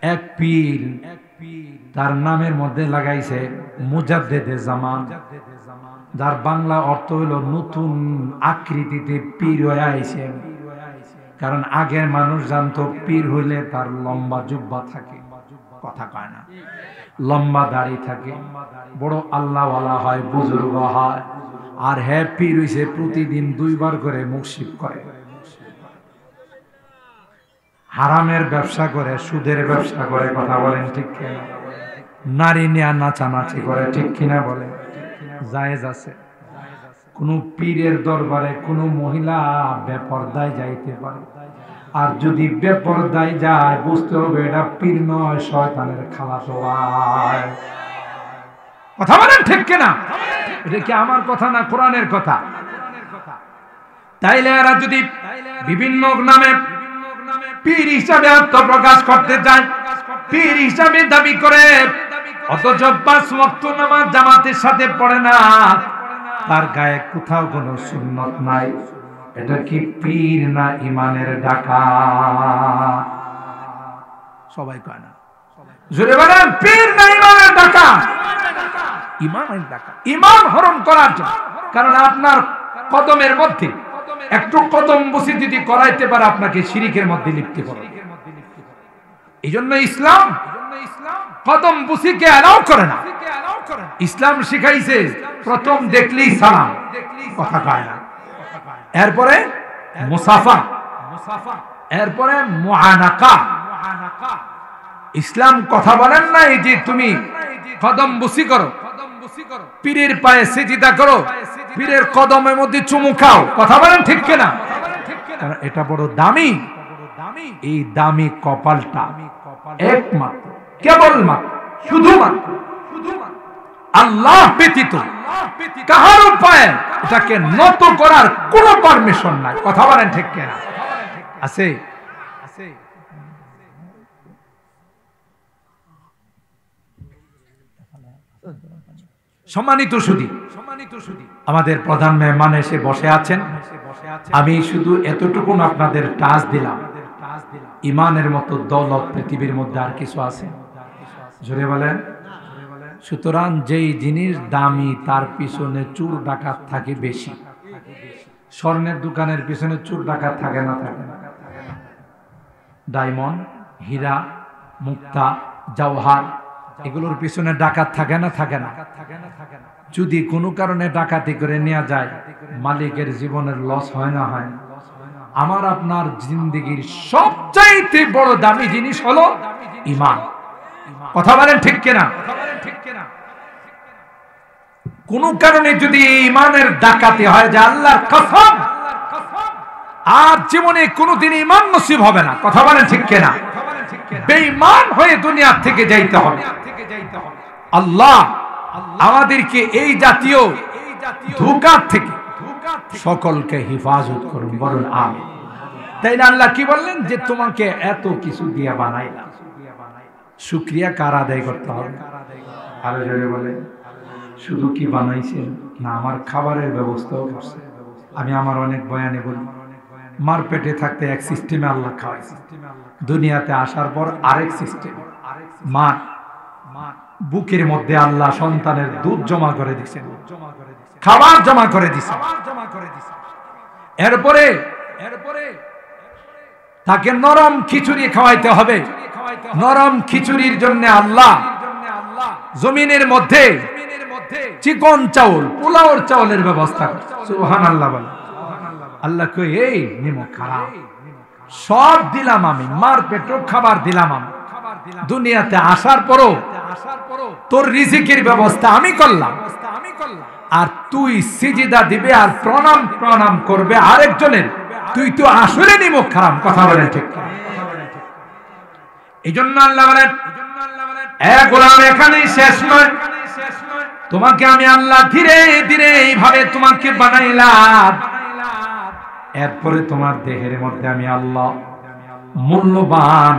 এক পীর তার নামের মধ্যে লাগাইছে মুজাদ্দেদে জামান, যার বাংলা অর্থ হলো নতুন আকৃতিতে পীর হয়ে আইছে। কারণ আগের মানুষ জানতো পীর হইলে তার লম্বা জুব্বা থাকে, কথা কয় না, লম্বা দাড়ি থাকে, বড় আল্লাহওয়ালা হয়, বুজুর্গ হয়। আর হ্যাঁ, পীর হইছে প্রতিদিন 2 বার করে মুখশিফ করে, হারামের ব্যবসা করে, সুদের ব্যবসা করে, কথা বলেন ঠিক কিনা? নারী নিয়ে নাচানাচি করে, ঠিক কিনা বলে? জায়েজ আছে? কোন পীরের দরবারে কোন মহিলা বেপরদায় যাইতে পারে, আর যদি বেপরদায় যায় বুঝতে হবে এটা পীর নয়, শয়তানের খালাতো ভাই। কথা বলেন ঠিক কিনা? এটা কি আমার কথা না কোরআনের কথা? তাইলে এরা যদি বিভিন্ন নামে পীর হিসাবে আত্মপ্রকাশ করতে চায়, পীর হিসাবে দাবি করে, অথচ 5 ওয়াক্ত নামাজ জামাতের সাথে পড়ে না, তার গায়ে কোথাও কোনো সুন্নত নাই, এটা কি পীর না ইমানের ডাকাত? সবাই কয় না, জোরে বলেন, পীর না ইমানের ডাকাত? ইমানের ডাকাত, ইমান হরণ করার জন্য। কারণ আপনার কদমের মধ্যে একটু কদম বসি যদি করাইতে পারে, আপনাকে শিরিকের মধ্যে লিপ্ত করে। এই জন্য ইসলাম কদম বসিকে অ্যালাউ করে না। ইসলাম শিখাইছে প্রথম দেখলেই সালাম, কথা কয় না, এরপরে মুসাফা, এরপরে মুআনাকা। ইসলাম কথা বলেন না এই যে তুমি কদম বসি করো, পীরের পায়ে সিজদা করো, পীরের কদমের মধ্যে চুমু খাও, কথা বলেন ঠিক কিনা? কারণ এটা বড় দামি। এই দামি কপালটা একমাত্র, কেবলমাত্র, শুধুমাত্র আল্লাহ ব্যতীত কাহার উপায়ে এটাকে নত করার কোনো পারমিশন নাই, কথা বলেন ঠিক কিনা? আছে? সম্মানিত সুধী, আমাদের প্রধান মেহমান এসে বসে আছেন। আমি শুধু এতটুকু আপনাদের টাচ দিলাম, ইমানের মতো দৌলত পৃথিবীর মধ্যে আর কিছু আছে? জোরে বলেন। সুতরাং যেই জিনিস দামি তার পিছনে চোর ডাকাত থাকে বেশি। স্বর্ণের দোকানের পিছনে চোর ডাকাত থাকে না? থাকে না? ডায়মন্ড, হীরা, মুক্তা, জওহার, এগুলোর পিছনে ডাকাত থাকে না? থাকে না? যদি কোনো কারণে ডাকাতি করে নেওয়া যায়, মালিকের জীবনের লস হয় না? হয়। আমার আপনার জিন্দেগির সবচাইতে বড় দামি জিনিস হলো ঈমান, কথা বলেন ঠিক কিনা? কোন কারণে যদি ঈমানের ডাকাতি হয়, যে আল্লাহর কসম আর জীবনে কোনোদিন ঈমান নসিব হবে না, কথা বলেন ঠিক কিনা? বেঈমান হয়ে দুনিয়া থেকে যাইতে হবে। আল্লাহ আমাদেরকে এই জাতীয় ধোঁকা থেকে সকলকে হেফাজত করুন, বলুন আমিন। তাই না? আল্লাহ কি বললেন? যে তোমাকে এত কিছু দিয়ে বানাইলাম, শুকরিয়া কার আদায় করতে হবে? আরো জোরে বলেন। শুধু কি বানাইছেন না, আমার খাবারের ব্যবস্থাও করছে। আমি আমার অনেক বয়ানে বলি, মার পেটে থাকতে এক সিস্টেমে আল্লাহ খাওয়াইছে, দুনিয়াতে আসার পর আরেক সিস্টেম। মার বুকের মধ্যে আল্লাহ সন্তানের দুধ জমা করে দিয়েছেন, খাবার জমা করে দিয়েছেন। এরপরে তাকে নরম খিচুড়ি খাওয়াইতে হবে। নরম খিচুড়ির জন্য আল্লাহ জমিনের মধ্যে চিকন চাউল, পোলাওর চাউলের ব্যবস্থা করছে। সুবহানাল্লাহ বলে। আল্লাহ কই, এই নিমক খারাপ, সব দিলাম আমি, মার পেটও খাবার দিলাম আমি, দুনিয়াতে আসার পরও তোর রিজিকের ব্যবস্থা আমি করলাম, আর তুই সিজদা দিবে আর প্রণাম করবে আরেকজনের, তুই তো আসলে নিমক খারাপ, কথা বলেন ঠিক? এই জন্য আল্লাহ বলেন, এ গোলাম এখানেই শেষ নয়, তোমাকে আমি আল্লাহ ধীরে ধীরে এইভাবে তোমাকে বানাইলাম, এরপরে তোমার দেহের মধ্যে আমি আল্লাহ মূল্যবান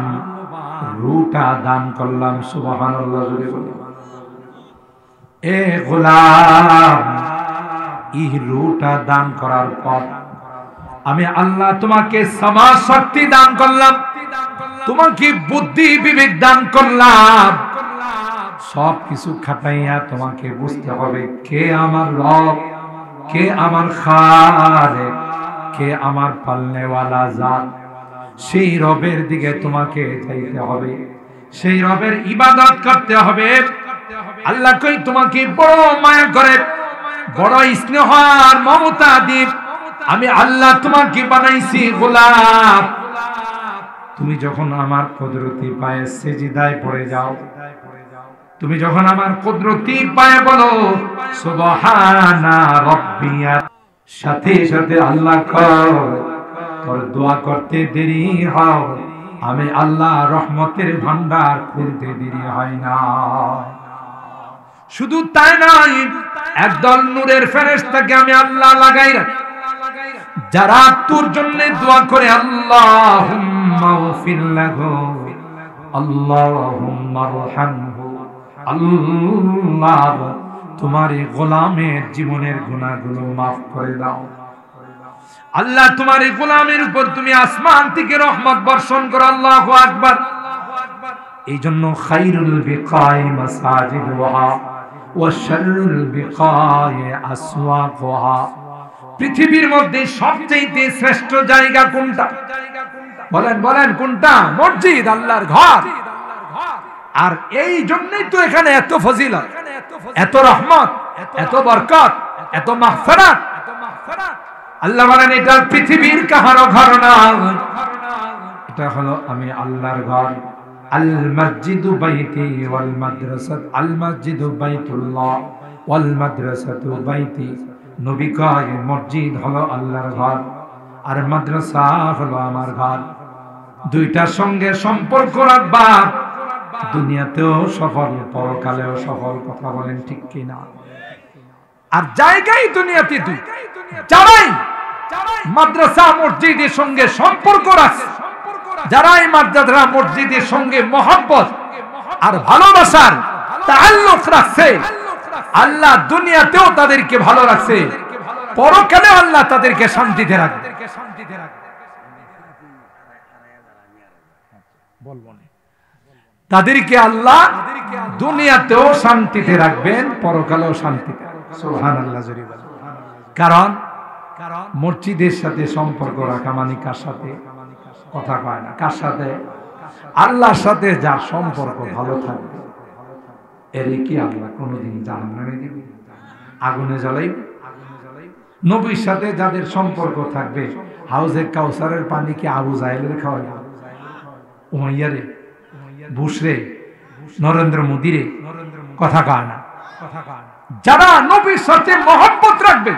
রূহটা দান করলাম। সুবহানাল্লাহ। এ গোলাম, এই রূহটা দান করার পর আমি আল্লাহ তোমাকে সমাজ শক্তি দান করলাম, তোমাকে বুদ্ধি বিবেক দান করলাম। সব কিছু খাটাইয়া তোমাকে বুঝতে হবে কে আমার রব, কে আমার খালেক, কে আমার পালনেওয়ালা জাত। সেই রবের দিকে তোমাকে যাইতে হবে, সেই রবের ইবাদত করতে হবে। আল্লাহ কই তোমাকে বড় মায়া করে, বড় স্নেহ আর মমতা দিয়ে আমি আল্লাহ তোমাকে বানাইছি গোলাম। তুমি যখন আমার কুদরতি পায়ে সিজদায় পড়ে যাও, তুমি যখন আমার কুদরতি পায়ে বলো সুবহানা রাব্বিয়া, সাথে সাথে আল্লাহ কয় তোর দোয়া করতে দেরি হয়, আমি আল্লাহ রহমতের ভান্ডার খুলতে দেরি হয় না। শুধু তাই নয়, একদল নূরের ফেরেশতাকে আমি আল্লাহ লাগাই রাখি, যারা তোর জন্য দোয়া করে আল্লাহুম্মা গফির লাহু, আল্লাহুম্মা আরহামহু, আল্লাহ তোমার এই গোলামের জীবনের গুনাহগুলো maaf করে দাও। আল্লাহ তোমার এই গোলামের উপর তুমি আসমান থেকে রহমত বর্ষণ করো। আল্লাহু আকবার। এই জন্য খায়রুল বিকাই মাসাজিদুহা ওয়া শাররুল বিকাই আসওয়াকুহা, পৃথিবীর মধ্যে সবচেয়ে শ্রেষ্ঠ জায়গা কোনটা? বলেন বলেন কোনটা? মসজিদ, আল্লাহর ঘর। আর এই জন্যই তো এখানে এত ফজিলত, এত রহমত, এত বরকত, এত মাগফিরাত। আল্লাহ বলেন এটা পৃথিবীর কাহারো ঘর না, এটা হলো আমি আল্লাহর ঘর। আল মসজিদু বাইতি ওয়াল মাদ্রাসাত, আল মসজিদু বাইতুল্লাহ ওয়াল মাদ্রাসাতু বাইতি। নবী কয় মসজিদ হলো আল্লাহর ঘর আর মাদ্রাসা হলো আমার ঘর। দুইটার সঙ্গে সম্পর্ক রাখবা, দুনিয়াতেও সফল, পরকালেও সফল। কথা বলেন ঠিক কিনা? আর জায়গায় দুনিয়াতে দুই, যারাই মাদ্রাসা মসজিদের সঙ্গে সম্পর্ক রাখে, যারাই মাদ্রাসা মসজিদের সঙ্গে মহব্বত আর ভালোবাসার তাআল্লুক রাখছে, আল্লাহ দুনিয়াতেও তাদেরকে ভালো রাখছে, পরকালে আল্লাহ তাদেরকে শান্তিতে রাখবে। তাদেরকে আল্লাহ দুনিয়াতেও শান্তিতে রাখবেন, পরকালেও শান্তিতে। সুবহানাল্লাহ। কারণ মসজিদের সাথে সম্পর্ক রাখা মানে কার সাথে? কথা কয় না, কার সাথে? আল্লাহর সাথে যার সম্পর্ক ভালো থাকবে, এর কি আল্লাহ কোনোদিন জাহান্নামে দিবে, আগুনে জ্বালাইবে? নবীর সাথে যাদের সম্পর্ক থাকবে, হাউজে কাউসারের পানি কি আবু জাহেলের খাওয়াবে? উমাইয়ারে, বুশরে, নরেন্দ্র মোদীরে? কথা কয় না। যারা নবীর সাথে মহব্বত রাখবে,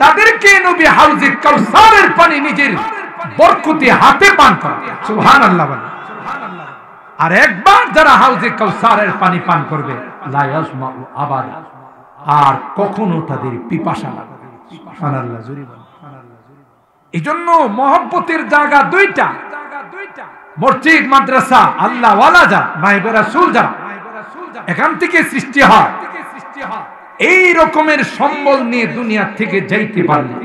তাদেরকে নবী হাউজে কাউসারের পানি নিজের বরকতি হাতে পান করবে। সুবহানাল্লাহ বলেন। আর একবার যারা হাউজে কাউসারের পানি পান করবে, লা ইয়াসমাউ আবাদা, আর কখনো তাদের পিপাসা লাগবে না। সুবহানাল্লাহ। এই জন্য মহব্বতের জায়গা দুইটা, মসজিদ, মাদ্রাসা, আল্লাহ ওয়ালা যা নায়েবে রাসূল যারা, এখান থেকে সৃষ্টি হয়। এই রকমের সম্বল নিয়ে দুনিয়া থেকে যাইতে পারলে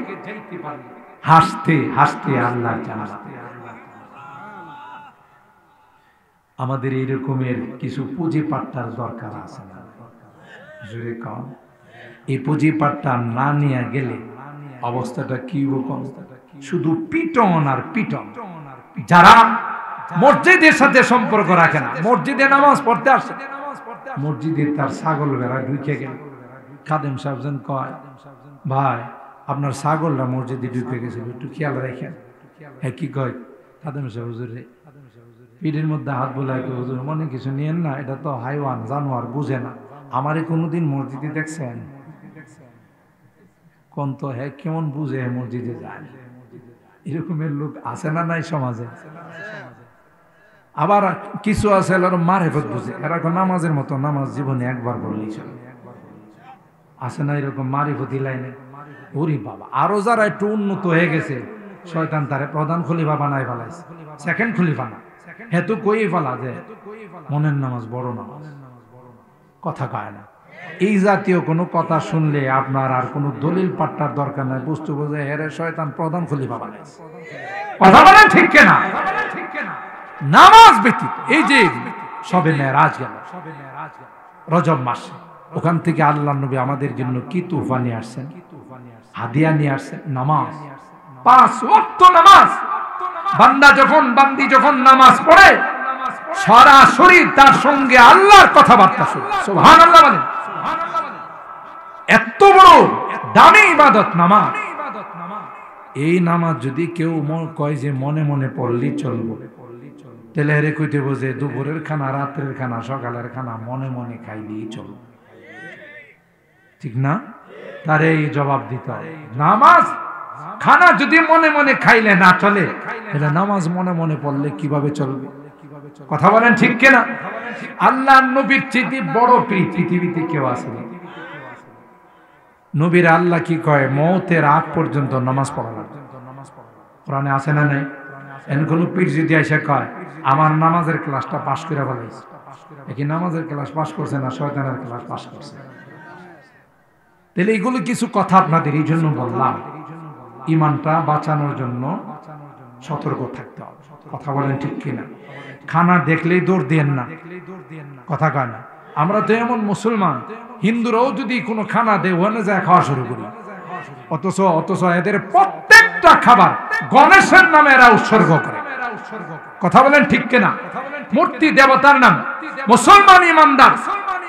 হাসতে হাসতে আল্লাহ জানাতে। আমাদের এই রকমের কিছু পুঁজি পাট্টার দরকার আছে না? জোরে কম। এই পুঁজি পাট্টা না নিয়ে গেলে অবস্থাটা কি রকম? শুধু পিটন আর পিটন। যারা মসজিদের সাথে সম্পর্ক রাখে না, মসজিদে নামাজ পড়তে আসে, মসজিদে তার ছাগল বেড়া ঢুকে গেল, খাদেম সাহেব কয় ভাই আপনার ছাগলটা মসজিদে ঢুকে গেছে, একটু খেয়াল রাখেন। হ্যাঁ কি কয় খাদেম সাহেব? হুজুর রে, পিঠের মধ্যে হাত বোলায়, হুজুর মনে কিছু নিয়েন না, এটা তো হাইওয়ান, জানোয়ার, বুঝে না। আমারে কোনোদিন মসজিদে দেখছেন? কোন তো হ্যাঁ কেমন বুঝে মসজিদে যায়? এরকমের লোক আছে না নাই সমাজে? আবার কিছু আছে মারেফত বুঝে, এরা নামাজের মতো নামাজ জীবনে একবার বললেই চলে। আছে না এরকম মারিফতি লাইনে? ওরে বাবা, আরো যারা একটু উন্নত হয়ে গেছে, শয়তান তারে প্রধান খলিফা বানায় ফেলাইছে, সেকেন্ড খলিফা না, হেতু কই ফেলা যে মনের নামাজ বড় নামাজ। কথা কয় না। এই জাতীয় কোনো কথা শুনলে আপনার আর কোনো দলিল পাট্টার দরকার নাই, বুঝতে বোঝে হেরে শয়তান প্রধান খলিফা বানাইছে। কথা বলেন ঠিক কিনা? নামাজ ব্যতীত এই যে সবে মেরাজ গেল, রজব মাসে, ওখান থেকে আল্লাহ নবী আমাদের জন্য কি তুফা নিয়ে আসছেন, হাদিয়া নিয়ে আসছেন, নামাজ, 5 ওয়াক্ত নামাজ। বান্দা যখন বান্দি যখন নামাজ পড়ে সরাসরি তার সঙ্গে আল্লাহর কথাবার্তা শুনে। সুবহানাল্লাহ বলেন। এত বড় দামি ইবাদত নামাজ। এই নামাজ যদি কেউ কয় যে মনে মনে পড়লেই চলবো, তাহলে এর কইতে বোঝে দুপুরের খানা, রাত্রের খানা, সকালের খানা মনে মনে খাইলেই চলবে, ঠিক না? তারে এই জবাব দিতে হবে। নামাজ খানা যদি মনে মনে খাইলে না চলে, তাহলে নামাজ মনে মনে পড়লে কিভাবে চলবে? কথা বলেন ঠিক কিনা? আল্লাহ নবীর চেয়ে বড় পৃথিবীতে কেউ আছে না। নবীর আল্লাহ কি কয়? মওতের আগ পর্যন্ত নামাজ পড়া লাগবে। কোরআনে আছে না নাই? এন কোন পীর যদি এসে কয় আমার নামাজের ক্লাসটা পাস করে ফেলাইছে, কি নামাজের ক্লাস পাস করছে না শয়তানের ক্লাস পাস করছে? তাহলে এইগুলো কিছু কথা আপনাদের এই জন্য বললাম, ইমানটা বাঁচানোর জন্য সতর্ক থাকতে হবে। কথা বলেন ঠিক কিনা? খানা দেখলেই দৌড় দিয়েন না, কথা কয় না। আমরা তো এমন মুসলমান, হিন্দুরাও যদি কোনো খানা দেয় ওখানে যায় খাওয়া শুরু করি, অথচ এদের প্রত্যেকটা খাবার গণেশের নামে এরা উৎসর্গ করে। কথা বলেন ঠিক কিনা? মূর্তি দেবতার নাম। মুসলমান ইমানদার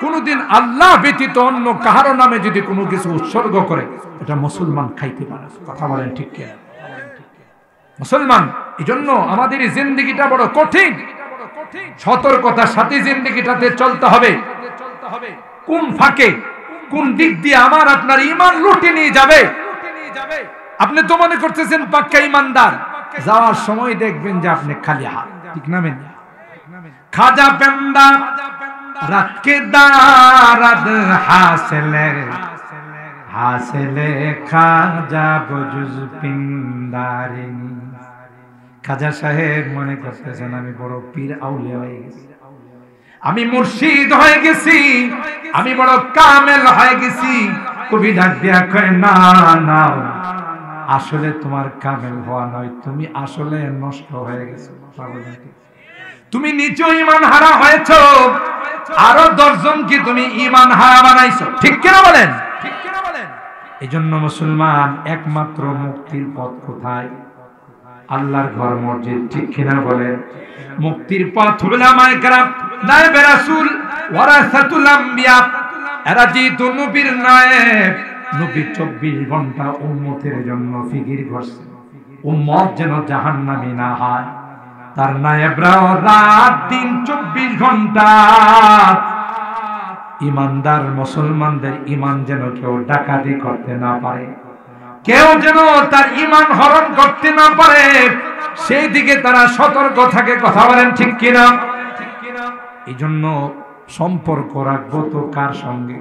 কোনদিন আল্লাহ ব্যতীত অন্য কাহারো নামে যদি কোনো কিছু উৎসর্গ করে, এটা মুসলমান খাইতে পারে। কথা বলেন ঠিক কিনা? মুসলমান এই জন্য আমাদের এই জিন্দেগিটা বড় কঠিন। সতর্কতার সাথে জিন্দেগিটাতে চলতে হবে। কোন ফাঁকে কোন দিক দিয়ে আমার আপনার ঈমান লুটে নিয়ে যাবে। আপনি তো মনে করতেছেন পাক্কা ঈমানদার, যাওয়ার সময় দেখবেন যে আপনি খালি হাত, ঠিক না? খাজা পেন্দা রাতকে দারাদ হাসিলে খাজা বজুজ পিন্দারিনী। খাজা সাহেব মনে করতেছেন আমি বড় পীর আউলিয়া হয়ে গেছি, আমি মুর্শিদ হয়ে গেছি, আমি বড় কামেল হয়ে গেছি। কবি ডাক দিয়া কয় না না, আসলে তোমার কামেল হওয়া নয়, তুমি আসলে নষ্ট হয়ে গেছো। তুমি নিজেও ঈমান হারা হয়েছো, আরো 10 জনকে তুমি ঈমান হারা বানাইছো, ঠিক কিনা বলেন? এই জন্য মুসলমান একমাত্র মুক্তির পথ কোথায়? আল্লাহর ঘর মসজিদ, ঠিক কিনা বলেন? মুক্তির পথ উলামায়ে কেরাম, নায়েবে রাসূল, ওয়ারাসাতুল আম্বিয়া, এরা যেহেতু নবীর নায়েব, নবী 24 ঘন্টা উম্মতের জন্য ফিকির করছে, উম্মত যেন জাহান্নামী না হয়। তার নায়েবরাও রাত দিন 24 ঘন্টা ইমানদার মুসলমানদের ঈমান যেন কেউ ডাকাতি করতে না পারে, কেউ যেন তার ঈমান হরণ করতে না পারে, সেই দিকে তারা সতর্ক থাকে। কথা বলেন ঠিক কিনা? এই জন্য সম্পর্ক রাখবো তো কার সঙ্গে?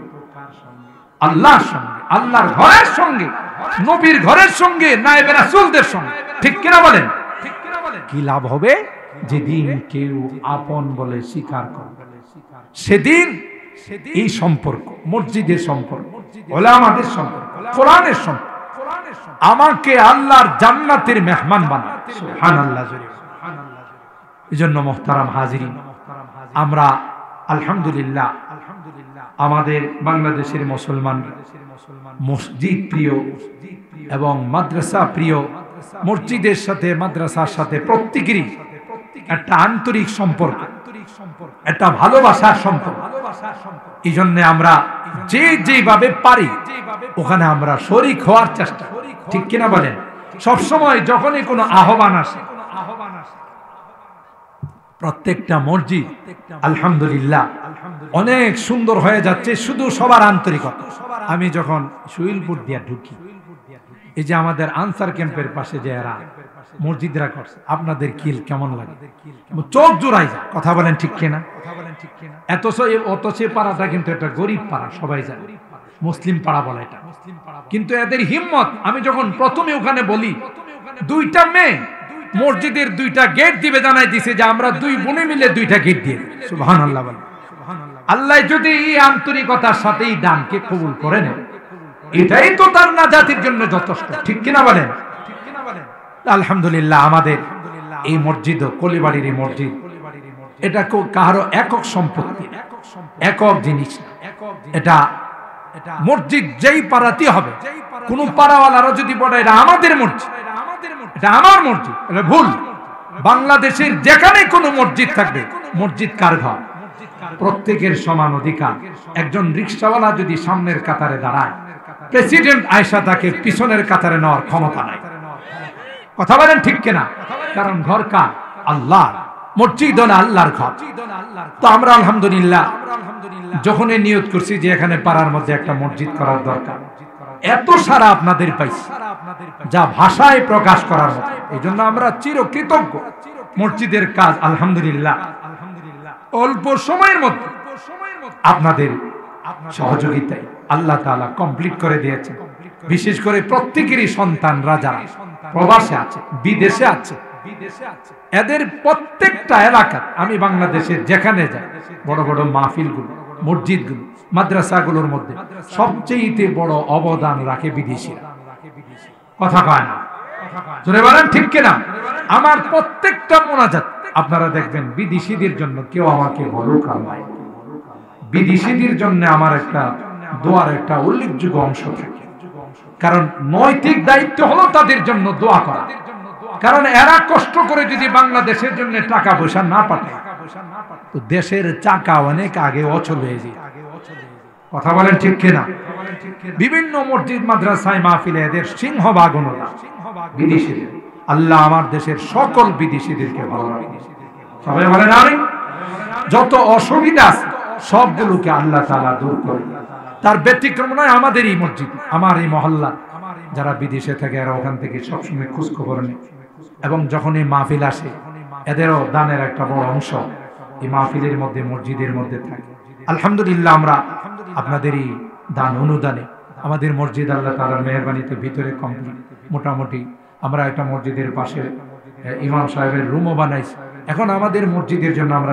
আল্লাহর সঙ্গে, আল্লাহর ঘরের সঙ্গে, নবীর ঘরের সঙ্গে, নায়েবে রাসূলদের সঙ্গে, ঠিক কিনা বলেন? কি লাভ হবে? যেদিন কেউ আপন বলে স্বীকার করবে, সেদিন এই সম্পর্ক, মসজিদের সম্পর্ক, ওলামাদের সম্পর্ক, কোরআনের সম্পর্ক আমাকে আল্লাহর জান্নাতের মেহমান বানায়। সুবহানাল্লাহ। এজন্য মুহতারাম হাজিরিন, আমরা আলহামদুলিল্লাহ আমাদের বাংলাদেশের মুসলমান মসজিদ প্রিয় এবং মাদ্রাসা প্রিয়, মসজিদের সাথে মাদ্রাসার সাথে প্রত্যেকেরই একটা আন্তরিক সম্পর্ক, একটা ভালোবাসার সম্পর্ক। এই জন্য আমরা যেভাবে পারি ওখানে আমরা শরীক হওয়ার চেষ্টা, ঠিক কিনা বলেন? সবসময় যখনই কোনো আহ্বান আসে, প্রত্যেকটা মসজিদ আলহামদুলিল্লাহ অনেক সুন্দর হয়ে যাচ্ছে, শুধু সবার আন্তরিকতা। আমি যখন সুইলপুর দিয়া ঢুকি, এই যে আমাদের আনসার ক্যাম্পের পাশে যে এরা মসজিদরা করছে, আপনাদের কিল কেমন লাগে? চোখ জোড়াই যায়। কথা বলেন ঠিক কিনা? অথচ পাড়াটা কিন্তু একটা গরিব পাড়া, সবাই জানে, মুসলিম পাড়া বলে এটা। কিন্তু এদের হিম্মত, আমি যখন প্রথমে ওখানে বলি 2টা মেয়ে মসজিদের 2টা গেট দিবে, জানাই দিছে যে আমরা 2 বোনে মিলে 2টা গেট দিয়ে। সুবহানাল্লাহ বলেন। আল্লাহ যদি এই আন্তরিকতার সাথেই দানকে কবুল করে নেন, এটাই তো তার নাজাতের জন্য যথেষ্ট, ঠিক কিনা বলেন? আলহামদুলিল্লাহ আমাদের এই মসজিদ, কলিবাড়ির এই মসজিদ, এটা কারো একক সম্পত্তি, একক জিনিস। এটা মসজিদ যেই পাড়াতে হবে, কোন পাড়াওয়ালারও যদি বলে এটা আমাদের মসজিদ, এটা আমার মসজিদ, এটা ভুল। বাংলাদেশের যেখানে কোনো মসজিদ থাকবে, মসজিদ কার ঘর? প্রত্যেকের সমান অধিকার। একজন রিকশাওয়ালা যদি সামনের কাতারে দাঁড়ায়, প্রেসিডেন্ট আয়েশা তাকে পিছনের কাতারে নেওয়ার ক্ষমতা নাই। কথা বলেন ঠিক কিনা? কারণ ঘর কার? আল্লাহ। মসজিদ হলো আল্লাহর ঘর। তো আমরা আলহামদুলিল্লাহ যখন নিয়ত করছি যে এখানে পাড়ার মধ্যে একটা মসজিদ করার দরকার, এত সারা আপনাদের পাইছি যা ভাষায় প্রকাশ করার মতো। এই জন্য আমরা চিরকৃতজ্ঞ। মসজিদের কাজ আলহামদুলিল্লাহ অল্প সময়ের মধ্যে আপনাদের সহযোগিতায় আল্লাহ তাআলা কমপ্লিট করে দিয়েছেন। বিশেষ করে প্রত্যেকেরই সন্তানরা যারা প্রবাসে আছে, বিদেশে আছে, এদের প্রত্যেকটা এলাকা, আমি বাংলাদেশের যেখানে যাই, বড় বড় মাহফিলগুলো, মসজিদগুলো, মাদ্রাসাগুলোর মধ্যে সবচেয়ে বড় অবদান রাখে বিদেশিরা। কথা কয় না? জোরে বলেন ঠিক কিনা? আমার প্রত্যেকটা মোনাজাত আপনারা দেখবেন বিদেশিদের জন্য কেউ আমাকে বলুক আর নাই, বিদেশিদের জন্য আমার একটা দোয়ার একটা উল্লেখযোগ্য অংশ থাকে। কারণ নৈতিক দায়িত্ব হলো তাদের জন্য দোয়া করা। কারণ এরা কষ্ট করে যদি বাংলাদেশের জন্য টাকা পয়সা না পাঠায়, তো দেশের চাকা অনেক আগে অচল হয়ে যায়। কথা বলেন ঠিক কিনা? বিভিন্ন মসজিদ মাদ্রাসায় মাহফিলে এদের সিংহভাগ অনুদান বিদেশিদের। আল্লাহ আমার দেশের সকল বিদেশিদেরকে ভালো রাখে। সবাই বলেন আমিন। যত অসুবিধা আছে সবগুলোকে আল্লাহ তাআলা দূর করে। তার ব্যতিক্রম নয় আমাদের এই মসজিদ, আমার এই মহল্লা যারা বিদেশে থাকে, এরা ওখান থেকে সবসময় খোঁজ খবর নেয়। এবং যখন এই মাহফিল আসে, এদেরও দানের একটা বড় অংশ এই মাহফিলের মধ্যে, মসজিদের মধ্যে থাকে। আলহামদুলিল্লাহ আমরা আপনাদের এই দান অনুদানে আমাদের মসজিদ আল্লাহ তাআলার মেহেরবানিতে ভিতরে কমপ্লিট। মোটামুটি আমরা একটা মসজিদের পাশে ইমাম সাহেবের রুমও বানাইছি। এখন আমাদের মসজিদের জন্য আমরা